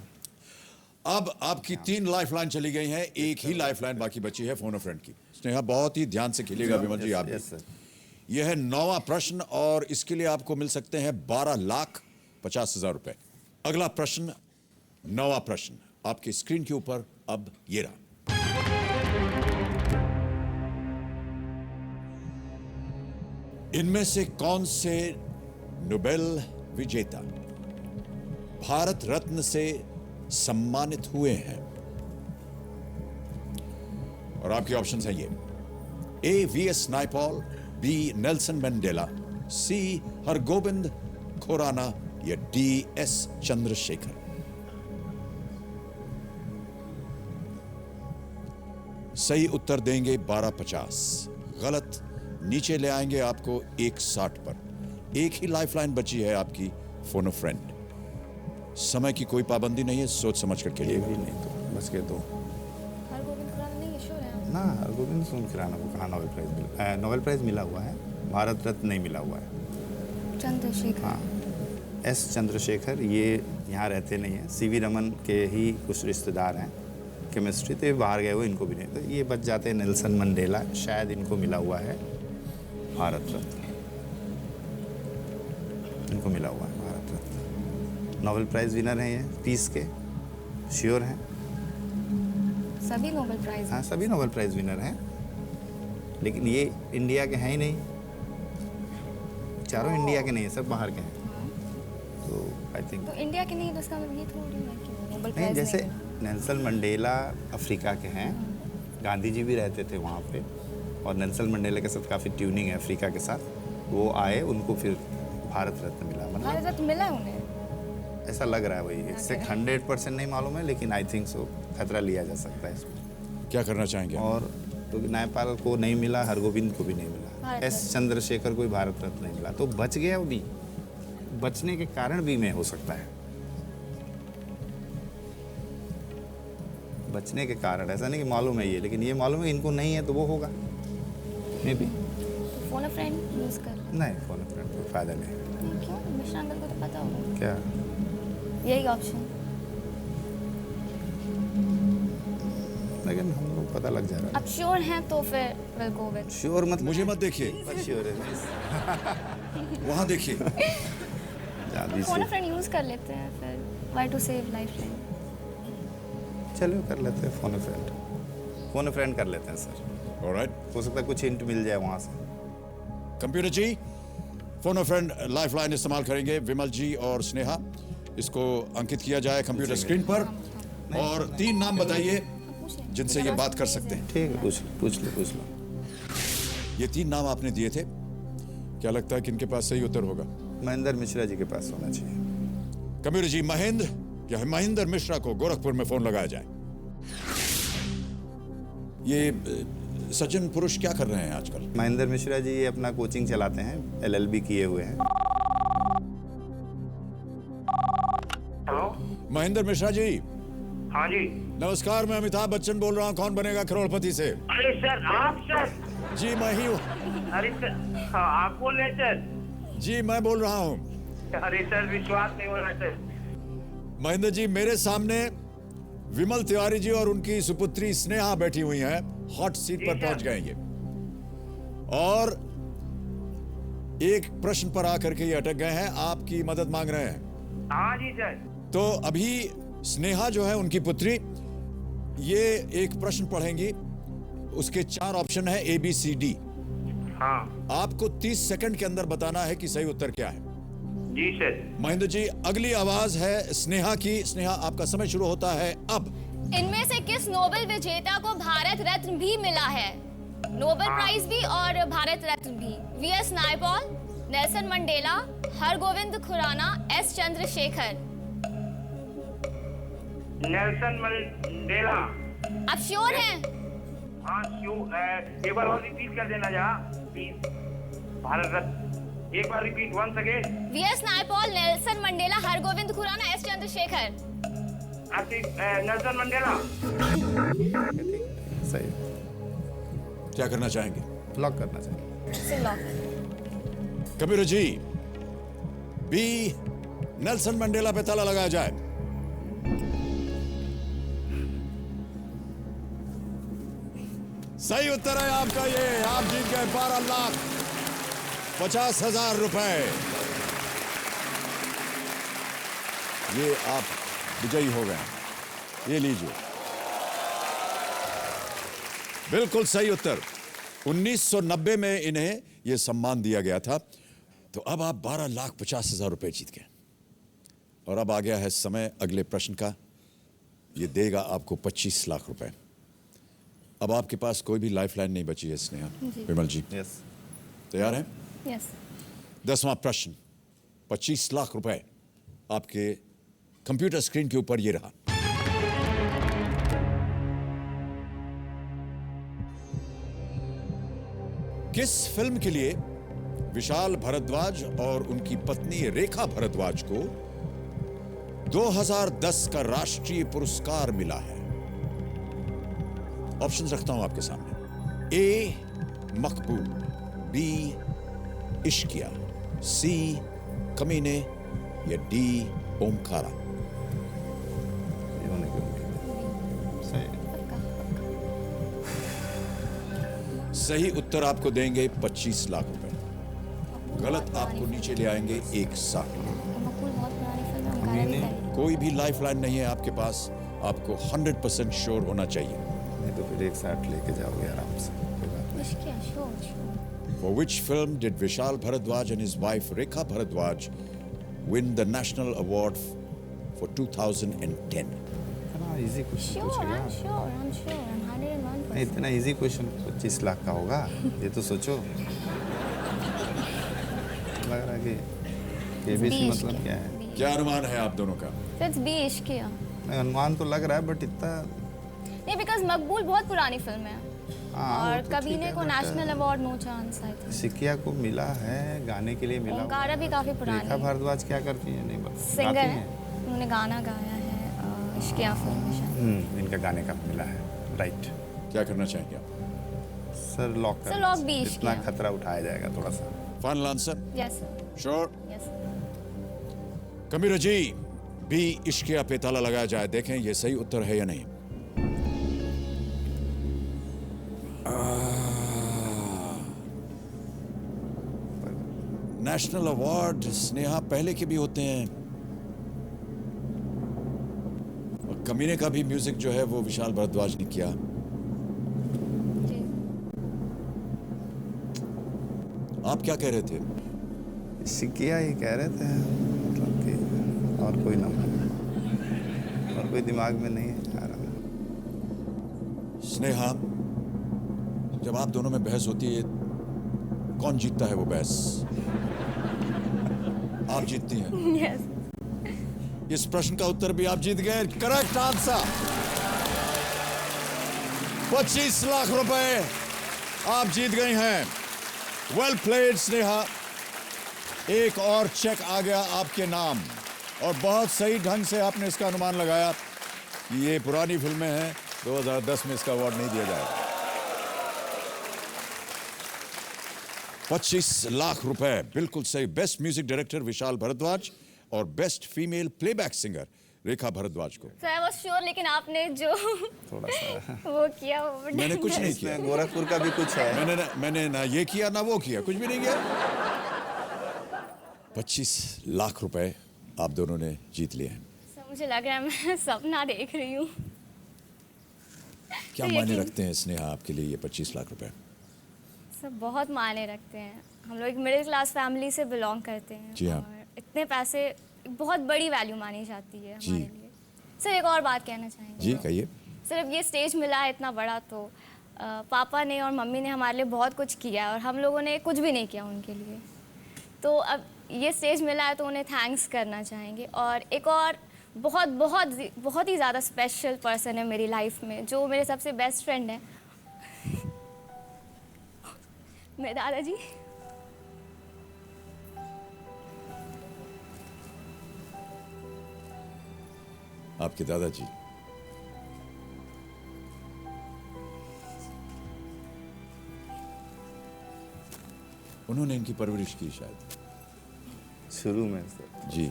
अब आपकी 3 लाइफलाइन चली गई हैं, एक ही लाइफलाइन बाकी बची है फोन अ फ्रेंड की। स्नेहा बहुत ही ध्यान से खेलिएगा, विमल जी आप भी। यह है 9वां प्रश्न और इसके लिए आपको मिल सकते हैं 12,50,000 रुपए। अगला प्रश्न, 9वां प्रश्न आपके स्क्रीन के ऊपर अब ये रहा। इनमें से कौन से नोबेल विजेता भारत रत्न से सम्मानित हुए हैं? और आपके ऑप्शंस हैं ये: A V.S. Naipaul, B Nelson Mandela, C Hargobind Khorana या D S चंद्रशेखर? सही उत्तर देंगे 12.50, गलत नीचे ले आएंगे आपको 1.60 पर। एक ही लाइफलाइन बची है आपकी, फोन अ फ्रेंड। समय की कोई पाबंदी नहीं है, सोच समझ कर खेलिए। भी नहीं तो बस के दो हरगोविंद खुराना नहीं श्योर है ना। हरगोविंद सिंह खुराना को कहाँ नोबेल प्राइज मिला? नोबेल प्राइज मिला हुआ है, भारत रत्न नहीं मिला हुआ है। चंद्रशेखर। हाँ, एस चंद्रशेखर ये यहाँ रहते नहीं हैं, सीवी रमन के ही कुछ रिश्तेदार हैं केमिस्ट्री, तो ये बाहर गए हुए, इनको भी नहीं। तो ये बच जाते हैं नेल्सन मंडेला, शायद इनको मिला हुआ है भारत रत्न, इनको मिला हुआ है Bharat Ratna. Nobel prize winner हैं ये, पीस के, श्योर हैं। सभी नोबेल प्राइज। हाँ, सभी नोबेल प्राइज़ विनर हैं, लेकिन ये इंडिया के हैं ही नहीं, चारों इंडिया के नहीं हैं, सब बाहर के हैं। तो आई थिंक तो इंडिया के नहीं है, तो इसका मतलब ये थोड़ी है कि नोबेल नहीं, प्राइज जैसे नहीं नेल्सन मंडेला अफ्रीका के हैं, गांधी जी भी रहते थे वहाँ पे, और नेल्सन मंडेला के साथ काफ़ी ट्यूनिंग है अफ्रीका के साथ, वो आए, उनको फिर भारत रत्न मिला। भारत मतलब रत्न मिला है उन्हें, ऐसा लग रहा है, वही इससे 100% नहीं मालूम है, लेकिन आई थिंक सो खतरा लिया जा सकता है इसमें। क्या करना चाहेंगे? और तो न्यायपाल को नहीं मिला, हरगोविंद को भी नहीं मिला, एस चंद्रशेखर को भी भारत रत्न नहीं मिला, तो बच गया वो भी। बचने के कारण भी में हो सकता है, बचने के कारण, ऐसा नहीं कि मालूम है ये, लेकिन ये मालूम है इनको नहीं है, तो वो होगा may be. Phone a friend use कर। नहीं, फोन अ फ्रेंड कोई फायदा नहीं। क्यों? मिश्रा अंकल को तो पता होगा। क्या? यही ऑप्शन। लेकिन हम लोग पता लग जा रहा है। अब श्योर हैं तो फिर विल गो विद। श्योर मत, मुझे मत देखिए, श्योर है वहाँ देखिए। फोन अ फ्रेंड यूज कर लेते हैं फिर, व्हाई टू सेव लाइफलाइन। चलो कर लेते हैं phone a friend, phone a friend कर लेते हैं सर। ऑलराइट, हो सकता है कुछ हिंट मिल जाए वहाँ से। Computer ji, phone a friend lifeline इस्तेमाल करेंगे विमल जी और स्नेहा, इसको अंकित किया जाए कंप्यूटर स्क्रीन पर, और 3 नाम बताइए जिनसे ये बात कर सकते हैं। ठीक है, पूछ लो। ये 3 नाम आपने दिए थे, क्या लगता है कि इनके पास सही उत्तर होगा? महेंद्र मिश्रा जी के पास होना चाहिए। कंप्यूटर जी, महेंद्र मिश्रा को गोरखपुर में फोन लगाया जाए। ये सज्जन पुरुष क्या कर रहे हैं आजकल? महेंद्र मिश्रा जी अपना कोचिंग चलाते हैं, LLB किए हुए हैं। हेलो, महेंद्र मिश्रा जी। हाँ जी। नमस्कार, मैं अमिताभ बच्चन बोल रहा हूँ, कौन बनेगा करोड़पति से। अरे सर, आप सर? जी मैं ही हूँ। अरे सर, हाँ, आप बोल रहे हैं सर? जी मैं बोल रहा हूँ। अरे सर, विश्वास नहीं हो रहा सर। महेंद्र जी, मेरे सामने विमल तिवारी जी और उनकी सुपुत्री स्नेहा बैठी हुई हैं, हॉट सीट पर पहुंच गए ये, और एक प्रश्न पर आकर के ये अटक गए हैं, आपकी मदद मांग रहे हैं। हाँ जी सर। तो अभी स्नेहा जो है उनकी पुत्री, ये एक प्रश्न पढ़ेंगी, उसके 4 ऑप्शन है ABCD। हाँ। आपको 30 सेकंड के अंदर बताना है कि सही उत्तर क्या है। जी सर। महेंद्र जी, अगली आवाज है स्नेहा की। स्नेहा, आपका समय शुरू होता है अब। इनमें से किस नोबेल विजेता को भारत रत्न भी मिला है? नोबेल प्राइज भी और भारत रत्न भी। VS Naipaul, Nelson Mandela, Hargovind Khorana, S Chandrasekhar. Nelson Mandela. आप श्योर हैं? हाँ श्योर। एक बार और रिपीट कर देना जा प्लीज। भारत रत्न एक बार repeat, one second. VS Naipaul, Nelson Mandela, Hargovind Khorana, S Chandrasekhar. Nelson Mandela. सही। क्या करना चाहेंगे? लॉक करना चाहिए। Lock. Kabir ji, B Nelson Mandela पे ताला लगाया जाए। सही उत्तर है आपका, ये आप जीत गए 12,50,000 रुपए। ये आप विजयी हो गए, ये लीजिए। बिल्कुल सही उत्तर। 1990 में इन्हें यह सम्मान दिया गया था। तो अब आप 12,50,000 रुपए जीत गए, और अब आ गया है समय अगले प्रश्न का। ये देगा आपको 25 लाख रुपए। अब आपके पास कोई भी लाइफलाइन नहीं बची है स्नेहा। विमल जी, यस, तैयार हैं? यस। 10वां प्रश्न, 25 लाख रुपए आपके कंप्यूटर स्क्रीन के ऊपर ये रहा। किस फिल्म के लिए विशाल भारद्वाज और उनकी पत्नी रेखा भारद्वाज को 2010 का राष्ट्रीय पुरस्कार मिला है? ऑप्शंस रखता हूं आपके सामने। ए मकबूल, बी इश्किया, सी कमीने या डी ओमकारा। सही उत्तर आपको देंगे 25 लाख रुपए, गलत आपको नीचे ले आएंगे 1 साल। कोई भी लाइफ लाइन नहीं है आपके पास, आपको 100% श्योर होना चाहिए। नहीं तो फिर 1 साथ लेके जाओगे आराम से, कोई बात नहीं। For which film did Vishal Bharadwaj and his wife Rekha Bharadwaj win the national award for 2010? इतना इजी क्वेश्चन पूछेगा। I'm इतना इजी क्वेश्चन 25 लाख का होगा, ये तो सोचो। लग रहा है कि केबीसी मतलब क्या है? क्या अनुमान है आप दोनों का? It's B Ishqiya. अनुमान तो लग रहा है बट इतना नहीं, बिकॉज मकबूल बहुत पुरानी फिल्म है और तो कबीने को नेशनल अवार्ड नो चांस आई थी। सिकिया को मिला है, गाने के लिए मिला। ओमकारा भी काफी पुरानी रेखा भारद्वाज क्या करती है? नहीं बस सिंगर है, उन्होंने गाना गाया है इश्किया फिल्म में शायद। इनका गाने का मिला है, राइट। क्या करना चाहेंगे आप? Sir lock sir lock B इतना खतरा उठाया जाएगा थोड़ा सा। Final answer? Yes sir. Sure? Yes. Kamira ji, B Ishqiya पे ताला लगाया जाए, देखें ये सही उत्तर है या नहीं। नेशनल अवार्ड स्नेहा पहले के भी होते हैं और कमीने का भी म्यूजिक जो है वो विशाल भारद्वाज ने किया। आप क्या कह रहे थे? सिकिया ही कह रहे थे, मतलब कि और कोई नंबर और कोई दिमाग में नहीं है। स्नेहा, जब आप दोनों में बहस होती है कौन जीतता है वो बहस? आप जीतती हैं। यस। इस प्रश्न का उत्तर भी आप जीत गए। Correct answer. 25 लाख रुपए आप जीत गई हैं। Well played Sneha. एक और चेक आ गया आपके नाम और बहुत सही ढंग से आपने इसका अनुमान लगाया कि ये पुरानी फिल्में हैं, 2010 में इसका अवार्ड नहीं दिया जाएगा। 25 लाख रुपए बिल्कुल सही। Best music director Vishal Bhardwaj और बेस्ट फीमेल प्लेबैक सिंगर रेखा भारद्वाज को। सर आई वाज श्योर, लेकिन आपने जो थोड़ा सा वो किया वो मैंने कुछ नहीं किया। गोरखपुर का भी कुछ है। मैंने ना ये किया ना वो किया, कुछ भी नहीं किया। 25 लाख रुपए आप दोनों ने जीत लिए हैं। सर मुझे लग रहा है मैं सपना देख रही हूँ। क्या मायने रखते हैं स्नेहा आपके लिए ये 25 लाख रुपए? सर बहुत मायने रखते हैं। हम लोग एक मिडिल क्लास फैमिली से बिलोंग करते हैं। जी हाँ। और इतने पैसे बहुत बड़ी वैल्यू मानी जाती है हमारे लिए। सर एक और बात कहना चाहेंगे? जी कहिए। सर अब ये स्टेज मिला है इतना बड़ा, तो पापा ने और मम्मी ने हमारे लिए बहुत कुछ किया और हम लोगों ने कुछ भी नहीं किया उनके लिए। तो अब ये स्टेज मिला है तो उन्हें थैंक्स करना चाहेंगे। और एक और बहुत बहुत बहुत ही ज़्यादा स्पेशल पर्सन है मेरी लाइफ में, जो मेरे सबसे बेस्ट फ्रेंड है, मेरे दादाजी। आपके दादाजी। उन्होंने इनकी परवरिश की शायद शुरू में सर। जी।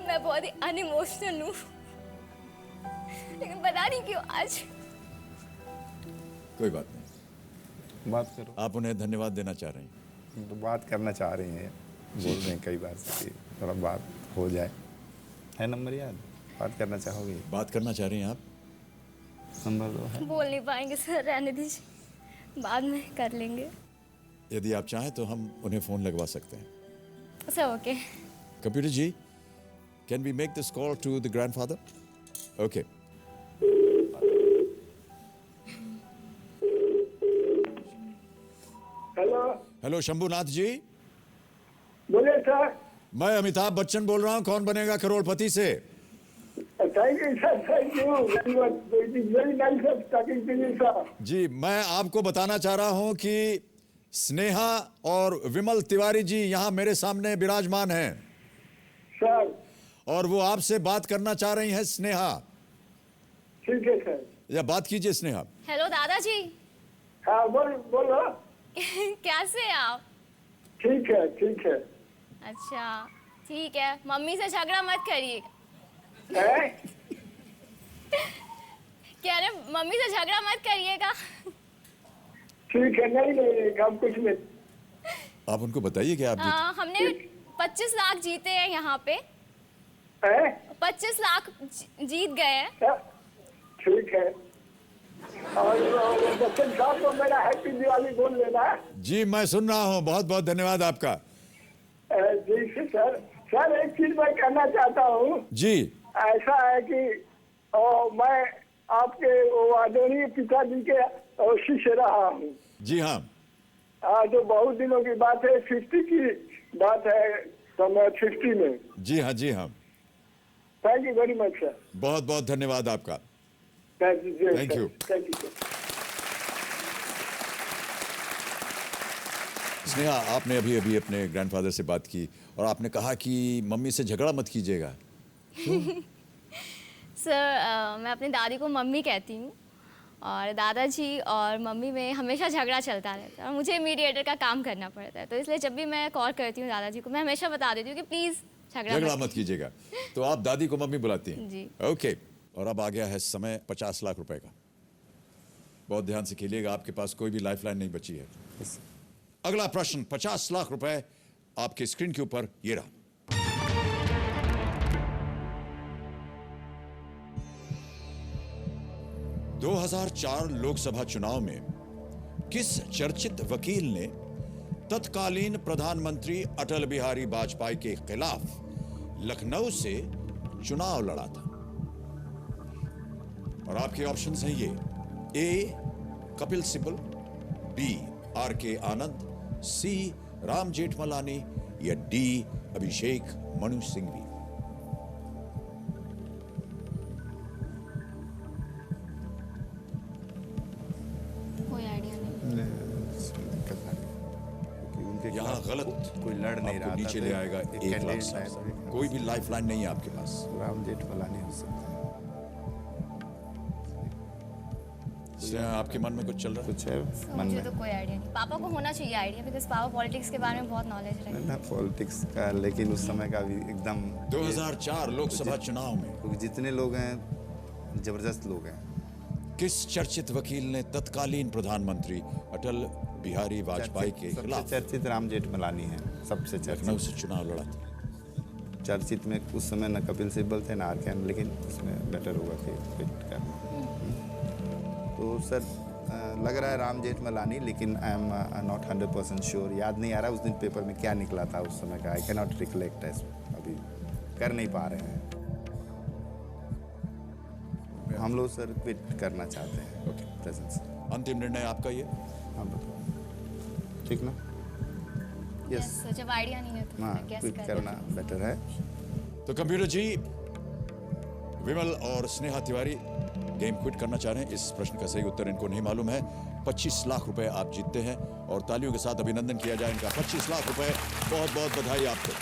मैं बहुत ही अनइमोशनल हूँ, लेकिन पता नहीं क्यों आज। कोई बात नहीं, बात करो। आप उन्हें धन्यवाद देना चाह रहे हैं? तो बात करना चाह रही हैं, बोल रहे हैं कई बार से कि थोड़ा बात हो जाए। है नंबर याद? बात करना चाहोगे? बात करना चाह रही हैं आप? नंबर 2 है। बोल नहीं पाएंगे सर, रहने दीजिए, बाद में कर लेंगे। यदि आप चाहें तो हम उन्हें फोन लगवा सकते हैं। Sir okay. Computer ji, can we make this call to the grandfather? Okay. Hello hello Shambhunath ji. बोले सर। मैं अमिताभ बच्चन बोल रहा हूँ, कौन बनेगा करोड़पति से। Thank you, sir. Thank you very much. It is very nice of talking to you, sir. जी, मैं आपको बताना चाह रहा हूं कि स्नेहा और विमल तिवारी जी यहाँ मेरे सामने विराजमान हैं। सर। और वो आपसे बात करना चाह रही हैं स्नेहा। ठीक है सर। या बात कीजिए स्नेहा। हेलो दादाजी। हाँ बोलो। कैसे हैं आप? ठीक है ठीक है। अच्छा ठीक है, मम्मी से झगड़ा मत करिएगा। कह रहे मम्मी से झगड़ा मत करिएगा। ठीक है, नहीं हम कुछ नहीं। आप उनको बताइए कि आप हमने 25 लाख जीते हैं यहाँ पे। 25 लाख जीत गए हैं। ठीक है। और बच्चन साहब को मेरा हैप्पी दिवाली बोल लेना। जी मैं सुन रहा हूँ, बहुत बहुत धन्यवाद आपका। जी सर। सर एक चीज मैं कहना चाहता हूँ। जी। ऐसा है कि मैं आपके आदरणीय पिताजी के शिष्य रहा हूँ। जी हाँ। तो बहुत दिनों की बात है, 50 की बात है, समय 50 में। जी हाँ जी हाँ। Thank you very much sir. बहुत बहुत धन्यवाद आपका। Thank you. Thank you. Sneha, आपने अभी अभी अपने ग्रैंडफादर से बात की और आपने कहा कि मम्मी से झगड़ा मत कीजिएगा। सर मैं अपनी दादी को मम्मी कहती हूँ और दादाजी और मम्मी में हमेशा झगड़ा चलता रहता है और मुझे मीडिएटर का काम करना पड़ता है, तो इसलिए जब भी मैं कॉल करती हूँ दादाजी को मैं हमेशा बता देती हूँ कि प्लीज़ झगड़ा मत कीजिएगा। तो आप दादी को मम्मी बुलाती हैं? जी। ओके। और अब आ गया है समय 50 लाख रुपए का। बहुत ध्यान से खेलिएगा, आपके पास कोई भी लाइफलाइन नहीं बची है। अगला प्रश्न 50 लाख रुपए आपके स्क्रीन के ऊपर ये रहा। – 2004 लोकसभा चुनाव में किस चर्चित वकील ने तत्कालीन प्रधानमंत्री अटल बिहारी वाजपेयी के खिलाफ लखनऊ से चुनाव लड़ा था? और आपके ऑप्शंस हैं ये: ए कपिल सिब्बल, बी आर के आनंद, सी राम जेठमलानी या डी अभिषेक मनु सिंघवी। कोई आइडिया नहीं। यहाँ गलत कोई लड़ नहीं रहा था, नीचे ले आएगा 1 लाख। कोई भी लाइफलाइन नहीं है आपके पास। राम जेठमलानी हो सकता है। आपके मन में कुछ चल रहा है? कुछ है मन मुझे में? तो कोई आइडिया नहीं। पापा को होना चाहिए आइडिया, बिकॉज पापा पॉलिटिक्स के बारे में बहुत नॉलेज रखते हैं। ना पॉलिटिक्स का, लेकिन उस समय का भी एकदम 2004 लोकसभा चुनाव में क्योंकि जितने लोग हैं जबरदस्त लोग हैं। किस चर्चित वकील ने तत्कालीन प्रधानमंत्री अटल बिहारी वाजपेयी के खिलाफ? चर्चित राम जेठमलानी है, सबसे चर्चित। लखनऊ से चुनाव लड़ा था। चर्चित में उस समय न कपिल सिब्बल थे ना आर के आनंद, लेकिन उसमें बेटर होगा कि फिट करना। तो सर लग रहा है राम जेठमलानी, लेकिन आई एम नॉट 100% श्योर। याद नहीं आ रहा उस दिन पेपर में क्या निकला था उस समय का। आई कैन नॉट रिकलेक्ट, अभी कर नहीं पा रहे हैं हम लोग। सर क्विट करना चाहते हैं। Okay, presence. अंतिम निर्णय आपका ये? हाँ बताओ, ठीक ना? यस। जब आइडिया नहीं है तो हाँ, guess क्विट कर करना बेटर है। तो कंप्यूटर जी, विमल और स्नेहा तिवारी गेम क्विट करना चाह रहे हैं। इस प्रश्न का सही उत्तर इनको नहीं मालूम है। 25 लाख रुपए आप जीतते हैं और तालियों के साथ अभिनंदन किया जाए इनका। 25 लाख रुपए, बहुत बहुत बधाई आपको।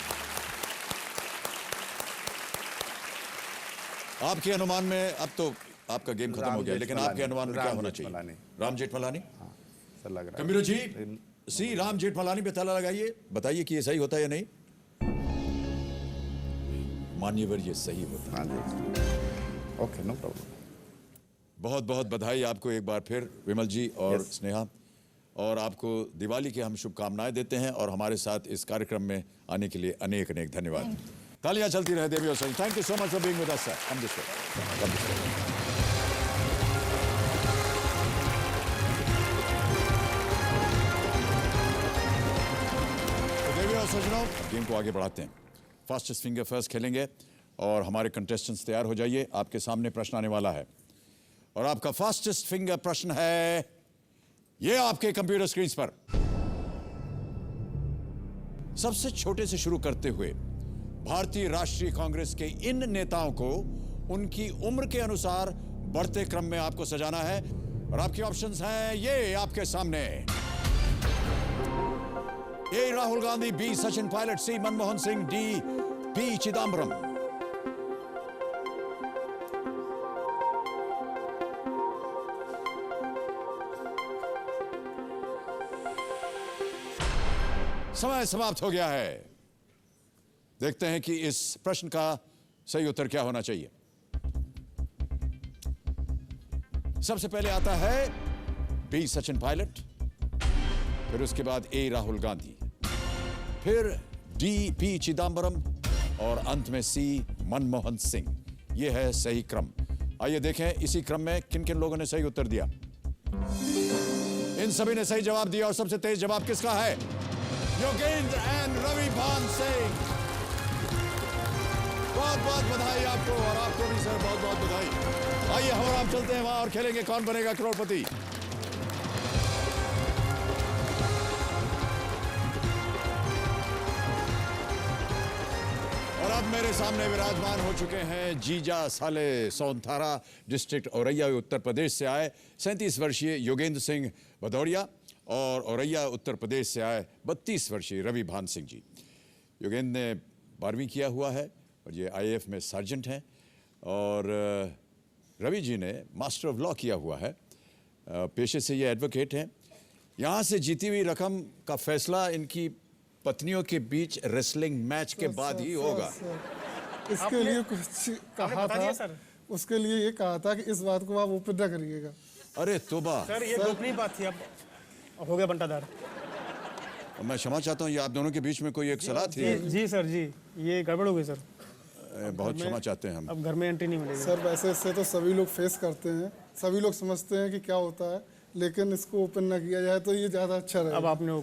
आपके अनुमान में अब तो आपका गेम खत्म हो गया, लेकिन आपके अनुमान में क्या होना चाहिए? राम जेठमलानी। सर लग रहा है कंप्यूटर जी, सी राम जेठमलानी पे ताला लगाइए, बताइए कि ये सही होता है या नहीं। मान्यवर ये सही होता है। Okay, no problem. बहुत बहुत बधाई आपको एक बार फिर विमल जी और स्नेहा, और आपको दिवाली की हम शुभकामनाएं देते हैं और हमारे साथ इस कार्यक्रम में आने के लिए अनेक अनेक धन्यवाद। तालियां चलती रहे देवी और सही। Thank you so much for being with us sir. Come this way. तो देवी और सज्जनों, गेम को आगे बढ़ाते हैं। फास्टेस्ट फिंगर फर्स्ट खेलेंगे और हमारे कंटेस्टेंट्स तैयार हो जाइए। आपके सामने प्रश्न आने वाला है और आपका फास्टेस्ट फिंगर प्रश्न है ये आपके कंप्यूटर स्क्रीन पर। सबसे छोटे से शुरू करते हुए भारतीय राष्ट्रीय कांग्रेस के इन नेताओं को उनकी उम्र के अनुसार बढ़ते क्रम में आपको सजाना है और आपके ऑप्शंस हैं ये आपके सामने। ए राहुल गांधी, बी सचिन पायलट, सी मनमोहन सिंह, डी पी चिदम्बरम। समय समाप्त हो गया है। देखते हैं कि इस प्रश्न का सही उत्तर क्या होना चाहिए। सबसे पहले आता है बी सचिन पायलट, फिर उसके बाद ए राहुल गांधी, फिर डी पी चिदम्बरम और अंत में सी मनमोहन सिंह। यह है सही क्रम। आइए देखें इसी क्रम में किन किन लोगों ने सही उत्तर दिया। इन सभी ने सही जवाब दिया और सबसे तेज जवाब किसका है? योगेंद्र एंड रवि भान सिंह। बहुत बहुत बधाई आपको और आपको भी सर बहुत बहुत बधाई। आइए हम और आप चलते हैं वहां और खेलेंगे कौन बनेगा करोड़पति। और अब मेरे सामने विराजमान हो चुके हैं जीजा साले सोनथारा डिस्ट्रिक्ट औरैया उत्तर प्रदेश से आए 37 वर्षीय योगेंद्र सिंह भदौरिया और औरैया उत्तर प्रदेश से आए 32 वर्षीय रवि भान सिंह जी। योगेंद्र ने 12वीं किया हुआ है और ये आईएएफ में सार्जेंट हैं और रवि जी ने मास्टर ऑफ लॉ किया हुआ है। पेशे से ये एडवोकेट हैं। यहाँ से जीती हुई रकम का फैसला इनकी पत्नियों के बीच रेसलिंग मैच के बाद ही होगा। इसके लिए कुछ कहा था, उसके लिए ये कहा था कि इस बात को आप ओपन न करिएगा। अरे तोबा सर, ये गोपनीय बात थी, अब हो गया बंटाधार। मैं क्षमा चाहता हूँ, ये आप दोनों के बीच में कोई एक सलाह थी। जी सर, जी ये गड़बड़ हो गई सर। बहुत क्षमा चाहते हैं हम। अब घर में एंट्री नहीं मिलेगी सर। वैसे इससे तो सभी लोग फेस करते हैं, सभी लोग समझते हैं कि क्या होता है, लेकिन इसको ओपन ना किया जाए तो ये ज्यादा अच्छा रहेगा। अब आपने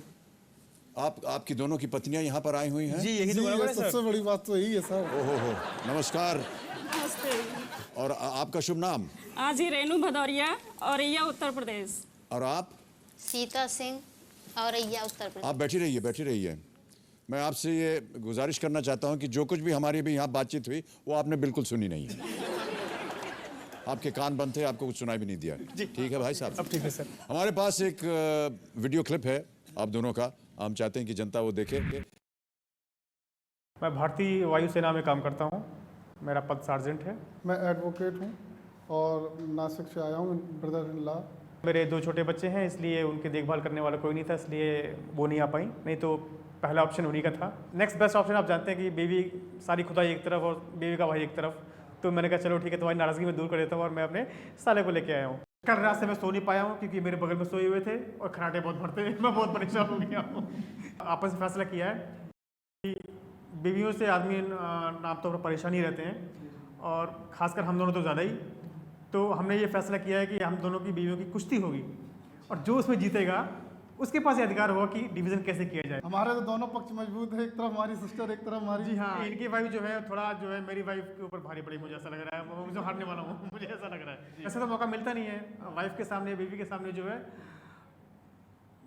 आपकी दोनों की पत्नियां यहाँ पर आई हुई हैं? जी, यही तो बराबर है सर। सबसे बड़ी बात तो यही है सर। ओहो, नमस्कार। नमस्ते। और आपका शुभ नाम? आज ही रेणु भदौरिया, औरैया उत्तर प्रदेश। और आप? सीता सिंह, औरैया उत्तर प्रदेश। आप बैठी रहिए। मैं आपसे ये गुजारिश करना चाहता हूँ कि जो कुछ भी हमारी भी यहाँ बातचीत हुई वो आपने बिल्कुल सुनी नहीं है। आपके कान बंद थे, आपको कुछ सुनाई भी नहीं दिया। ठीक है भाई साहब? अब ठीक है सर। हमारे पास एक वीडियो क्लिप है आप दोनों का, हम चाहते हैं कि जनता वो देखे। मैं भारतीय वायुसेना में काम करता हूँ, मेरा पद सार्जेंट है। मैं एडवोकेट हूँ और नासिक से आया हूँ, ब्रदर इन लॉ। मेरे 2 छोटे बच्चे हैं, इसलिए उनकी देखभाल करने वाला कोई नहीं था, इसलिए वो नहीं आ पाई। नहीं तो पहला ऑप्शन उन्हीं का था। नेक्स्ट बेस्ट ऑप्शन आप जानते हैं कि बीवी सारी खुदाई एक तरफ और बीवी का भाई एक तरफ। तो मैंने कहा चलो ठीक है, तुम्हारी नाराज़गी में दूर कर देता हूँ और मैं अपने साले को लेके आया हूँ। कल रात से मैं सो नहीं पाया हूँ क्योंकि मेरे बगल में सोए हुए थे और खराटे बहुत भरते हैं। मैं बहुत परेशान हो गया हूँ। आपस में फैसला किया है कि बीवियों से आदमी आम तौर पर परेशान ही रहते हैं और ख़ासकर हम दोनों तो ज़्यादा ही। तो हमने ये फैसला किया है कि हम दोनों की बीवियों की कुश्ती होगी और जो उसमें जीतेगा उसके पास अधिकार होगा कि डिवीज़न कैसे किया जाए। हमारे तो दोनों पक्ष मजबूत है, एक तरफ हमारी सिस्टर, एक तरफ हमारी। जी हाँ, इनकी वाइफ जो है थोड़ा जो है मेरी वाइफ के ऊपर भारी पड़ी, मुझे ऐसा लग रहा है। मुझे हारने वाला हूँ, मुझे ऐसा लग रहा है। ऐसे तो मौका मिलता नहीं है। वाइफ के सामने, बीवी के सामने जो है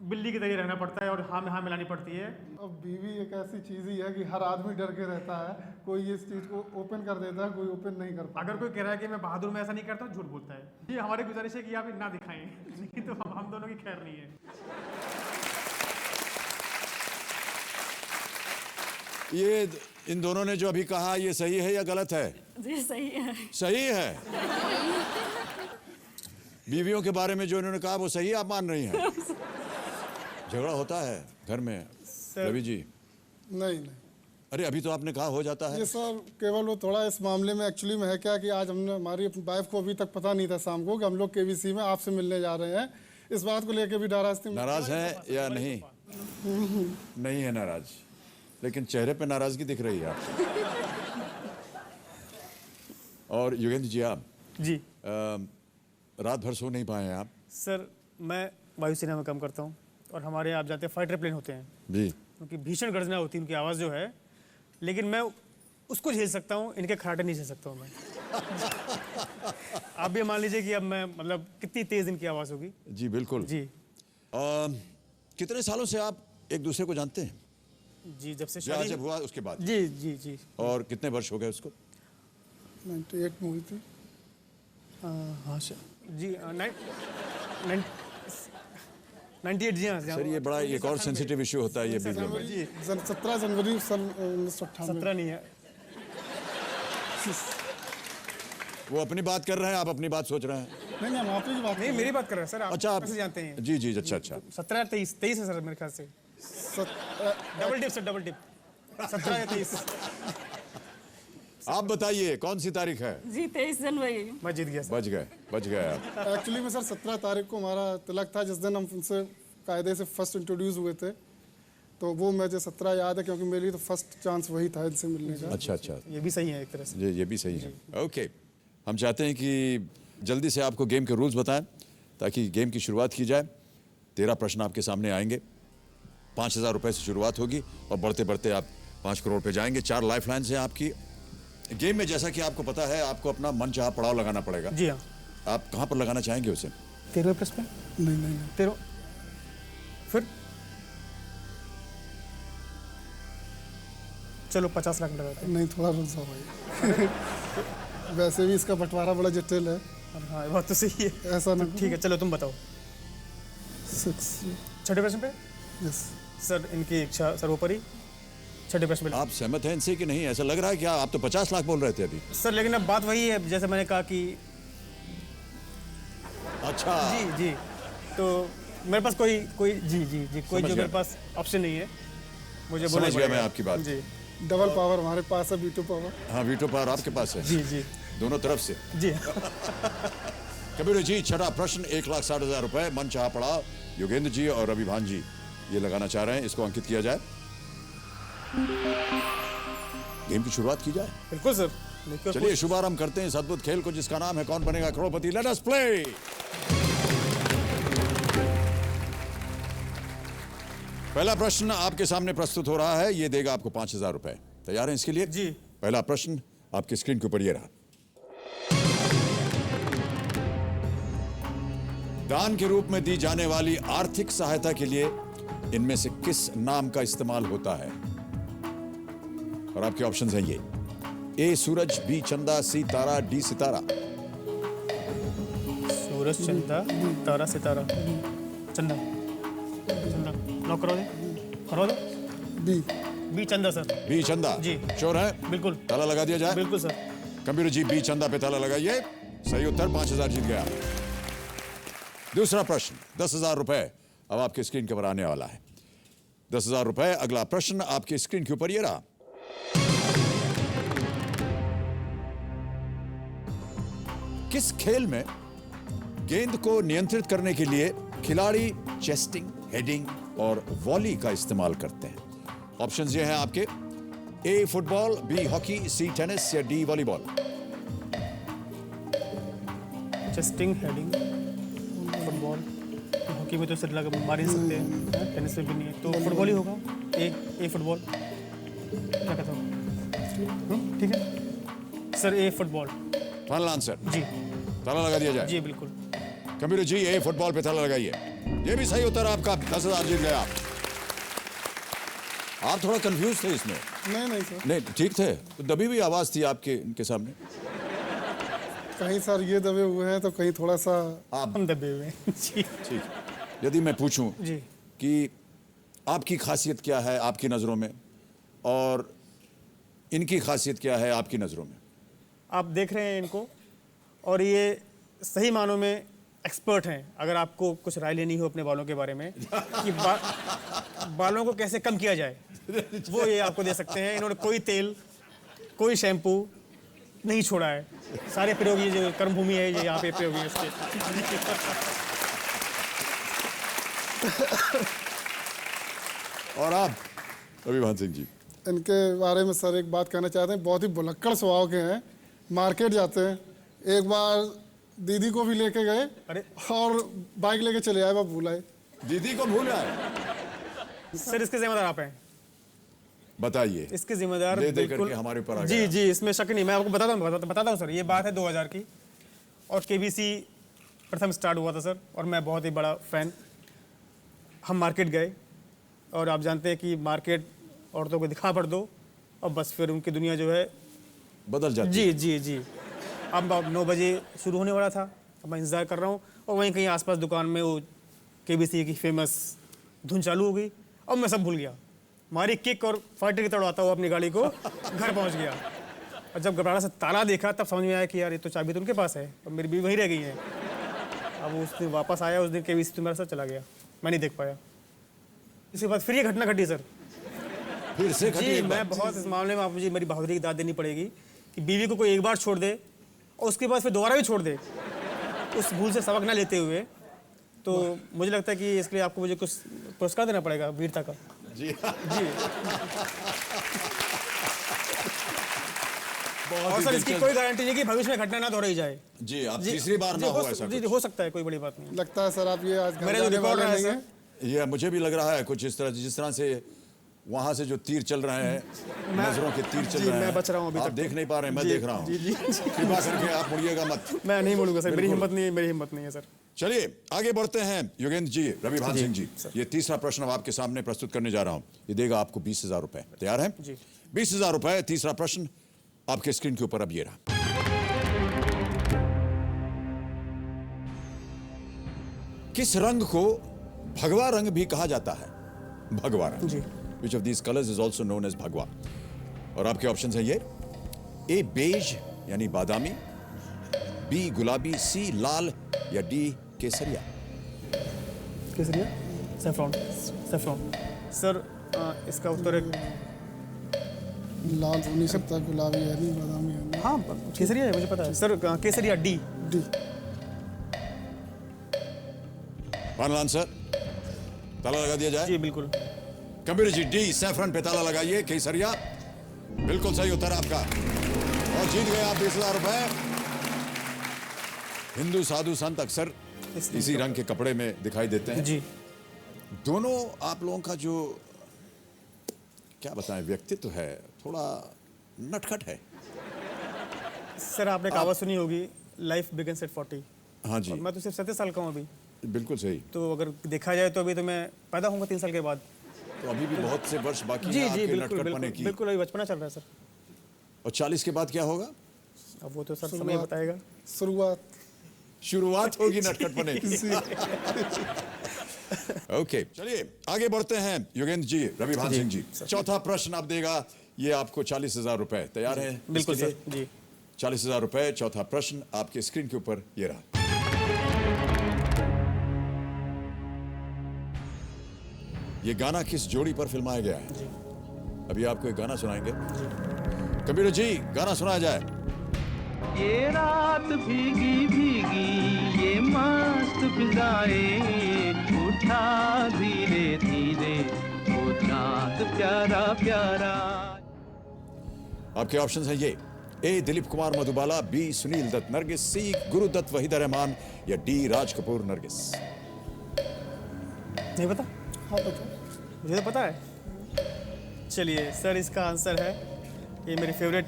बिल्ली की तरह रहना पड़ता है और हाँ में हाँ मिलानी पड़ती है। अब बीवी एक ऐसी चीज़ ही है कि हर आदमी डर के रहता है। कोई इस चीज़ को ओपन कर देता है, कोई ओपन नहीं करता। अगर कोई कह रहा है कि मैं बहादुर में ऐसा नहीं करता हूँ, झूठ बोलता है। जी हमारी गुजारिश है कि आप ना दिखाएं, नहीं तो हम दोनों की खैर नहीं है। ये इन दोनों ने जो अभी कहा ये सही है या गलत है? जी सही है। सही है। बीवियों के बारे में जो इन्होंने कहा वो सही आप मान रही हैं? झगड़ा होता है घर में रवि जी? नहीं। अरे अभी तो आपने कहा हो जाता है। ये सर केवल वो थोड़ा इस मामले में एक्चुअली में है क्या कि आज हमने हमारी वाइफ को अभी तक पता नहीं था शाम को कि हम लोग केबीसी में आपसे मिलने जा रहे हैं। इस बात को लेकर भी नाराज हैं या नहीं? नहीं है नाराज, लेकिन चेहरे पे नाराजगी दिख रही है आप। और योगेंद्र जी आप जी रात भर सो नहीं पाए हैं आप? सर मैं वायुसेना में काम करता हूँ और हमारे यहाँ आप जानते हैं फाइटर प्लेन होते हैं जी, उनकी भीषण गर्जना होती है, उनकी आवाज़ जो है, लेकिन मैं उसको झेल सकता हूँ, इनके खराटे नहीं झेल सकता हूँ मैं। आप भी मान लीजिए कि अब मैं मतलब कितनी तेज़ इनकी आवाज़ होगी। जी बिल्कुल जी। कितने सालों से आप एक दूसरे को जानते हैं? जी जब से शादी जब हुआ उसके बाद? जी जी जी। और कितने वर्ष हो गए उसको? 98 में हुई थी। हाँ जी 98 जी हाँ सर ये बड़ा एक और सेंसिटिव इशू होता है ये बीच में। 17 जनवरी सन 1998। 17 नहीं है। वो अपनी बात कर रहे हैं, आप अपनी बात सोच रहे हैं। नहीं हम आप ही की बात नहीं मेरी बात कर रहे हैं सर। आप अच्छा आप कैसे जानते हैं? जी जी अच्छा अच्छा 17 23 है सर मेरे ख्याल से। Double tip sir, double tip 17 या 23। आप बताइए कौन सी तारीख है? जी 23 जनवरी। मैं जीत गया। बच गए आप। एक्चुअली में सर 17 तारीख को हमारा तिलक था, जिस दिन हम उनसे कायदे से फर्स्ट इंट्रोड्यूस हुए थे, तो वो मुझे 17 याद है क्योंकि मेरे लिए तो फर्स्ट चांस वही था इनसे मिलने का। अच्छा ये भी सही है एक तरह से। ये भी सही है। ओके हम चाहते हैं कि जल्दी से आपको गेम के रूल्स बताएं ताकि गेम की शुरुआत की जाए। 13 प्रश्न आपके सामने आएंगे। 5,000 रुपए से शुरुआत होगी और बढ़ते बढ़ते आप 5 करोड़ पे जाएंगे। 4 लाइफ लाइन्स हैं आपकी। गेम में जैसा कि आपको पता है आपको अपना मनचाहा पड़ाव लगाना पड़ेगा। जी हाँ। आप कहाँ पर लगाना चाहेंगे उसे? 13 प्रश्न पे? नहीं 13 फिर चलो 50 लाख लगाते हैं। नहीं थोड़ा रुक जाओ भाई। वैसे भी इसका बंटवारा बड़ा जटिल है। हाँ बात तो सही है। ऐसा ना ठीक है चलो तुम बताओ। 6 छठे प्रश्न पे? यस सर इनकी इच्छा सर्वोपरि। छठे प्रश्न पे आप सहमत हैं इनसे कि नहीं? ऐसा लग रहा है कि आप तो 50 लाख बोल रहे थे अभी। सर लेकिन अब बात वही है जैसे मैंने कहा कि अच्छा जी तो मेरे पास कोई कोई जो मेरे पास ऑप्शन नहीं है। मुझे बोलना समझ गया मैं आपकी बात। जी डबल पावर हमारे पास है, वीटो पावर। हाँ वीटो पावर आपके पास है। जी दोनों तरफ से। जी कबीर जी छठा प्रश्न 1,60,000 रुपए मन चाह पड़ा। योगेंद्र जी और रवि भान जी ये लगाना चाह रहे हैं, इसको अंकित किया जाए। गेम की शुरुआत की जाए। बिल्कुल सर। चलिए शुभारंभ करते हैं इस अद्भुत खेल को जिसका नाम है कौन बनेगा करोड़पति। Let us play. पहला प्रश्न आपके सामने प्रस्तुत हो रहा है, ये देगा आपको 5,000 रुपए। तैयार हैं इसके लिए? जी। पहला प्रश्न आपकी स्क्रीन के ऊपर ये रहा। दान के रूप में दी जाने वाली आर्थिक सहायता के लिए इनमें से किस नाम का इस्तेमाल होता है? और आपके ऑप्शंस हैं ये: ए सूरज, बी चंदा, सी तारा, डी सितारा। सूरज, चंदा, तारा, सितारा। चंदा नौ करो दे। बी चंदा सर। बी चंदा जी। श्योर है? बिल्कुल। ताला लगा दिया जाए? बिल्कुल सर। कंप्यूटर जी बी चंदा पे ताला लगाइए। सही उत्तर, 5,000 जीत गया। दूसरा प्रश्न 10,000 रुपए अब आपके स्क्रीन के ऊपर आने वाला है। 10,000 रुपए। अगला प्रश्न आपके स्क्रीन के ऊपर ये रहा। किस खेल में गेंद को नियंत्रित करने के लिए खिलाड़ी चेस्टिंग, हेडिंग और वॉली का इस्तेमाल करते हैं? ऑप्शंस ये हैं आपके: A football, B hockey, C tennis या D volleyball. Chesting, heading, football. Hockey में तो सिर लगा मार ही सकते हैं, टेनिस में भी नहीं है, तो फुटबॉल ही होगा। A football. क्या कहता हूँ? ठीक है sir, A football. Final answer? जी। ताला लगा दिया जाए? जी बिल्कुल। कंप्यूटर जी ए फुटबॉल पे ताला लगाइए। ये भी सही उत्तर आपका। 10,000 जीत गया। आप थोड़ा कंफ्यूज थे इसमें? नहीं सर। नहीं ठीक थे, तो दबी हुई आवाज थी आपके इनके सामने। कहीं सर ये दबे हुए हैं तो कहीं थोड़ा सा हम दबे हुए हैं। जी ठीक। यदि मैं पूछूं जी कि आपकी खासियत क्या है आपकी नजरों में और इनकी खासियत क्या है आपकी नजरों में? आप देख रहे हैं इनको और ये सही मानों में एक्सपर्ट हैं। अगर आपको कुछ राय लेनी हो अपने बालों के बारे में कि बालों को कैसे कम किया जाए, वो ये आपको दे सकते हैं। इन्होंने कोई तेल, कोई शैम्पू नहीं छोड़ा है। सारे प्रयोग ये जो कर्मभूमि है ये यहाँ पे प्रयोग है इसके। और आप रविभान सिंह जी? इनके बारे में सर एक बात कहना चाहते हैं, बहुत ही भुलक्कड़ स्वभाव के हैं। मार्केट जाते हैं, एक बार दीदी को भी लेके गए और बाइक लेके चले आए, वो भूल आए। दीदी को भूल आए? सर इसके जिम्मेदार आप हैं। बताइए। इसके जिम्मेदार दे करके हमारे ऊपर आ गया। जी इसमें शक नहीं। मैं आपको बताता हूँ सर। ये बात है 2000 की और केबीसी प्रथम स्टार्ट हुआ था सर, और मैं बहुत ही बड़ा फैन। हम मार्केट गए और आप जानते हैं कि मार्केट औरतों को दिखा पड़ दो और बस फिर उनकी दुनिया जो है बदल जाती जी जी जी। अब 9 बजे शुरू होने वाला था, अब मैं इंतज़ार कर रहा हूँ और वहीं कहीं आसपास दुकान में वो KBC की फेमस धुन चालू हो गई। अब मैं सब भूल गया, मारी किक और फाइटर की तड़वाता हुआ अपनी गाड़ी को घर पहुँच गया। और जब घबराहट से ताला देखा तब समझ में आया कि यार ये तो चाबी तो उनके पास है और मेरी बीवी वहीं रह गई है। अब उस दिन वापस आया, उस दिन KBC तो मेरे साथ चला गया, मैं नहीं देख पाया। इसके बाद फिर ये घटना घटी सर, फिर से घटी जी। एक मैं बार। बहुत इस मामले में आप मुझे मेरी बहादुरी की दाद देनी पड़ेगी कि बीवी को कोई एक बार छोड़ दे और उसके बाद फिर दोबारा भी छोड़ दे, उस भूल से सबक ना लेते हुए। तो मुझे लगता है कि इसके लिए आपको मुझे कुछ पुरस्कार देना पड़ेगा, वीरता का। जी जी। बहुत और ही सर इसकी दिलचस्प। कोई गारंटी नहीं कि भविष्य में घटना ना दोहराई जाए। जी, अब तीसरी बार ना हो ऐसा जी, कुछ। हो सकता है, कोई बड़ी बात नहीं। लगता है सर आप ये आज घर मेरा जो जाने रिकॉर्ड वाले रहा है नहीं सर, हैं। ये मुझे भी लग रहा है कुछ इस तरह, जिस तरह से वहां से जो तीर चल रहे हैं, नजरों के तीर चल जी, रहे हैं। मैं बच रहा हूँ अभी आप तक। देख नहीं पा रहे हैं, मैं जी, देख रहा हूँ। जी, जी। कृपा करके आप मुड़िएगा मत। मैं नहीं बोलूंगा सर, मेरी बिल्कुल। हिम्मत नहीं है, मेरी हिम्मत नहीं है सर। चलिए आगे बढ़ते हैं। योगेंद्र जी, रविभान जी, सिंह जी, ये तीसरा प्रश्न अब आपके सामने प्रस्तुत करने जा रहा हूं। ये देगा आपको 20,000 रुपए। तैयार हैं? जी। 20,000 रुपए। तीसरा प्रश्न आपके स्क्रीन के ऊपर अब ये रहा। किस रंग को भगवा रंग भी कहा जाता है? भगवा रंग। जी। Which of these colors is also known as भगवा? और आपके ऑप्शंस हैं ये: ए बेज यानी बादामी, बी गुलाबी, सी लाल या डी केसरिया। केसरिया, सैफरॉन, सैफरॉन। सर इसका उत्तर है लाल हो नहीं सकता, गुलाबी है नहीं, बादामी है नहीं। हाँ केसरिया है, मुझे पता है सर। केसरिया, डी। फाइनल आंसर, ताला लगा दिया जाए? जी बिल्कुल। कबीर जी, डी सैफरन पे ताला लगाइए। केसरिया बिल्कुल सही उत्तर आपका और जीत गए आप 20,000 रुपए। हिंदू साधु संत अक्सर इसी रंग के कपड़े में दिखाई देते हैं। जी। दोनों आप लोगों का जो क्या बताएं व्यक्तित्व है, थोड़ा नटखट है। सर आपने कहावत सुनी होगी, लाइफ बिगिंस एट 40। हाँ जी। और मैं तो सिर्फ 37 साल का हूँ अभी। बिल्कुल सही। तो अगर देखा जाए तो अभी तो मैं पैदा होऊंगा 3 साल के बाद। तो अभी भी बहुत से वर्ष बाकी जी हैं जी आपके बिल्कुल नटखटपने बिल्कुल की। बिल्कुल, अभी बचपना चल रहा है सर। और 40 के बाद क्या होगा? अब वो तो सर समय बताएगा। शुरुआत होगी नटखटपने की। ओके, चलिए आगे बढ़ते हैं। योगेंद्र जी, रविभान सिंह जी, चौथा प्रश्न आप देगा, ये आपको 40,000 रुपए। तैयार है? बिल्कुल इसके सर। लिए? जी। 40,000 रुपए। चौथा प्रश्न आपके स्क्रीन के ऊपर ये रहा। ये गाना किस जोड़ी पर फिल्माया गया है? अभी आपको एक गाना सुनाएंगे। कबीर जी, गाना सुनाया जाए। ये रात भीगी भीगी, ये मस्त फिजाएं, उठा धीरे धीरे वो चाँद प्यारा प्यारा। आपके ऑप्शंस हैं ये: ए दिलीप कुमार मधुबाला, बी सुनील दत्त नरगिस, सी गुरुदत्त वहीदा रहमान या डी राज कपूर नरगिस। नहीं पता? हाँ पता, मुझे तो पता है। चलिए सर, इसका आंसर है, ये मेरे फेवरेट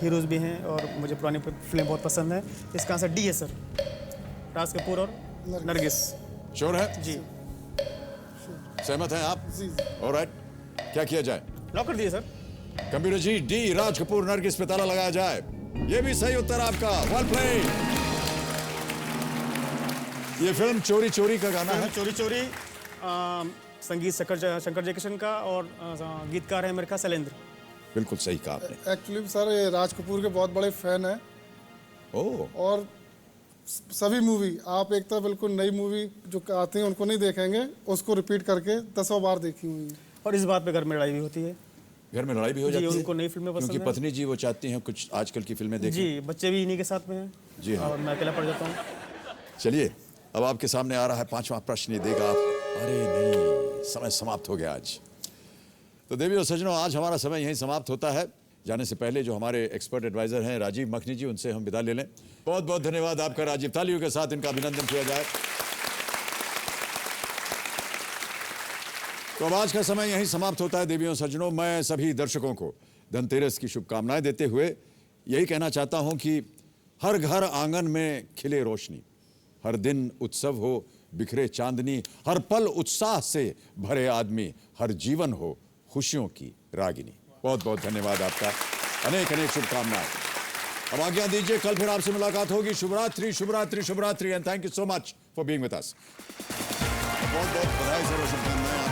हीरोज़ भी हैं और मुझे पुरानी फिल्में बहुत पसंद है। इसका आंसर डी है सर, राज कपूर और नरगिस। श्योर है? जी। सहमत हैं आप? ऑलराइट, क्या किया जाए? लॉक कर दिए सर। कंप्यूटर जी, डी राज कपूर नरगिस पे ताला लगाया जाए। ये भी सही उत्तर आपका। Well played. ये फिल्म चोरी चोरी का गाना है। चोरी चोरी, संगीत शंकर जयकिशन का और गीतकार है मेरे ख्याल शैलेंद्र। बिल्कुल सही कहा आपने। एक्चुअली सर ये राज कपूर के बहुत बड़े फैन हैं। ओह। और सभी मूवी, आप एक तो बिल्कुल नई मूवी जो आती हैं उनको नहीं देखेंगे, उसको रिपीट करके 10 बार देखी हुई है। और इस बात पे घर में लड़ाई भी होती है। घर में लड़ाई भी हो जी, जाती है? उनको नई फिल्में पसंद क्योंकि हैं। पत्नी जी वो चाहती हैं कुछ आजकल की फिल्में देखें। जी, बच्चे भी इन्हीं के साथ में हैं। जी हाँ। और मैं अकेला पड़ जाता हूँ। चलिए अब आपके सामने आ रहा है 5वां प्रश्न। ये देगा आप। अरे नहीं, समय समाप्त हो गया आज। तो देवी और सज्जनों, आज हमारा समय यहीं समाप्त होता है। जाने से पहले जो हमारे एक्सपर्ट एडवाइजर हैं राजीव मखनी जी, उनसे हम विदा ले लें। बहुत बहुत धन्यवाद आपका राजीव। तालियों के साथ इनका अभिनंदन किया जाए। तो अब आज का समय यहीं समाप्त होता है। देवियों सज्जनों, मैं सभी दर्शकों को धनतेरस की शुभकामनाएं देते हुए यही कहना चाहता हूं कि हर घर आंगन में खिले रोशनी, हर दिन उत्सव हो बिखरे चांदनी, हर पल उत्साह से भरे आदमी, हर जीवन हो खुशियों की रागिनी। बहुत बहुत धन्यवाद आपका। अनेक अनेक शुभकामनाएं। अब आज्ञा दीजिए, कल फिर आपसे मुलाकात होगी। शुभरात्रि, शुभरात्रि, शुभरात्रि, and thank you so much for being with us. बहुत बहुत बधाई, सर्व शुभकामनाएं।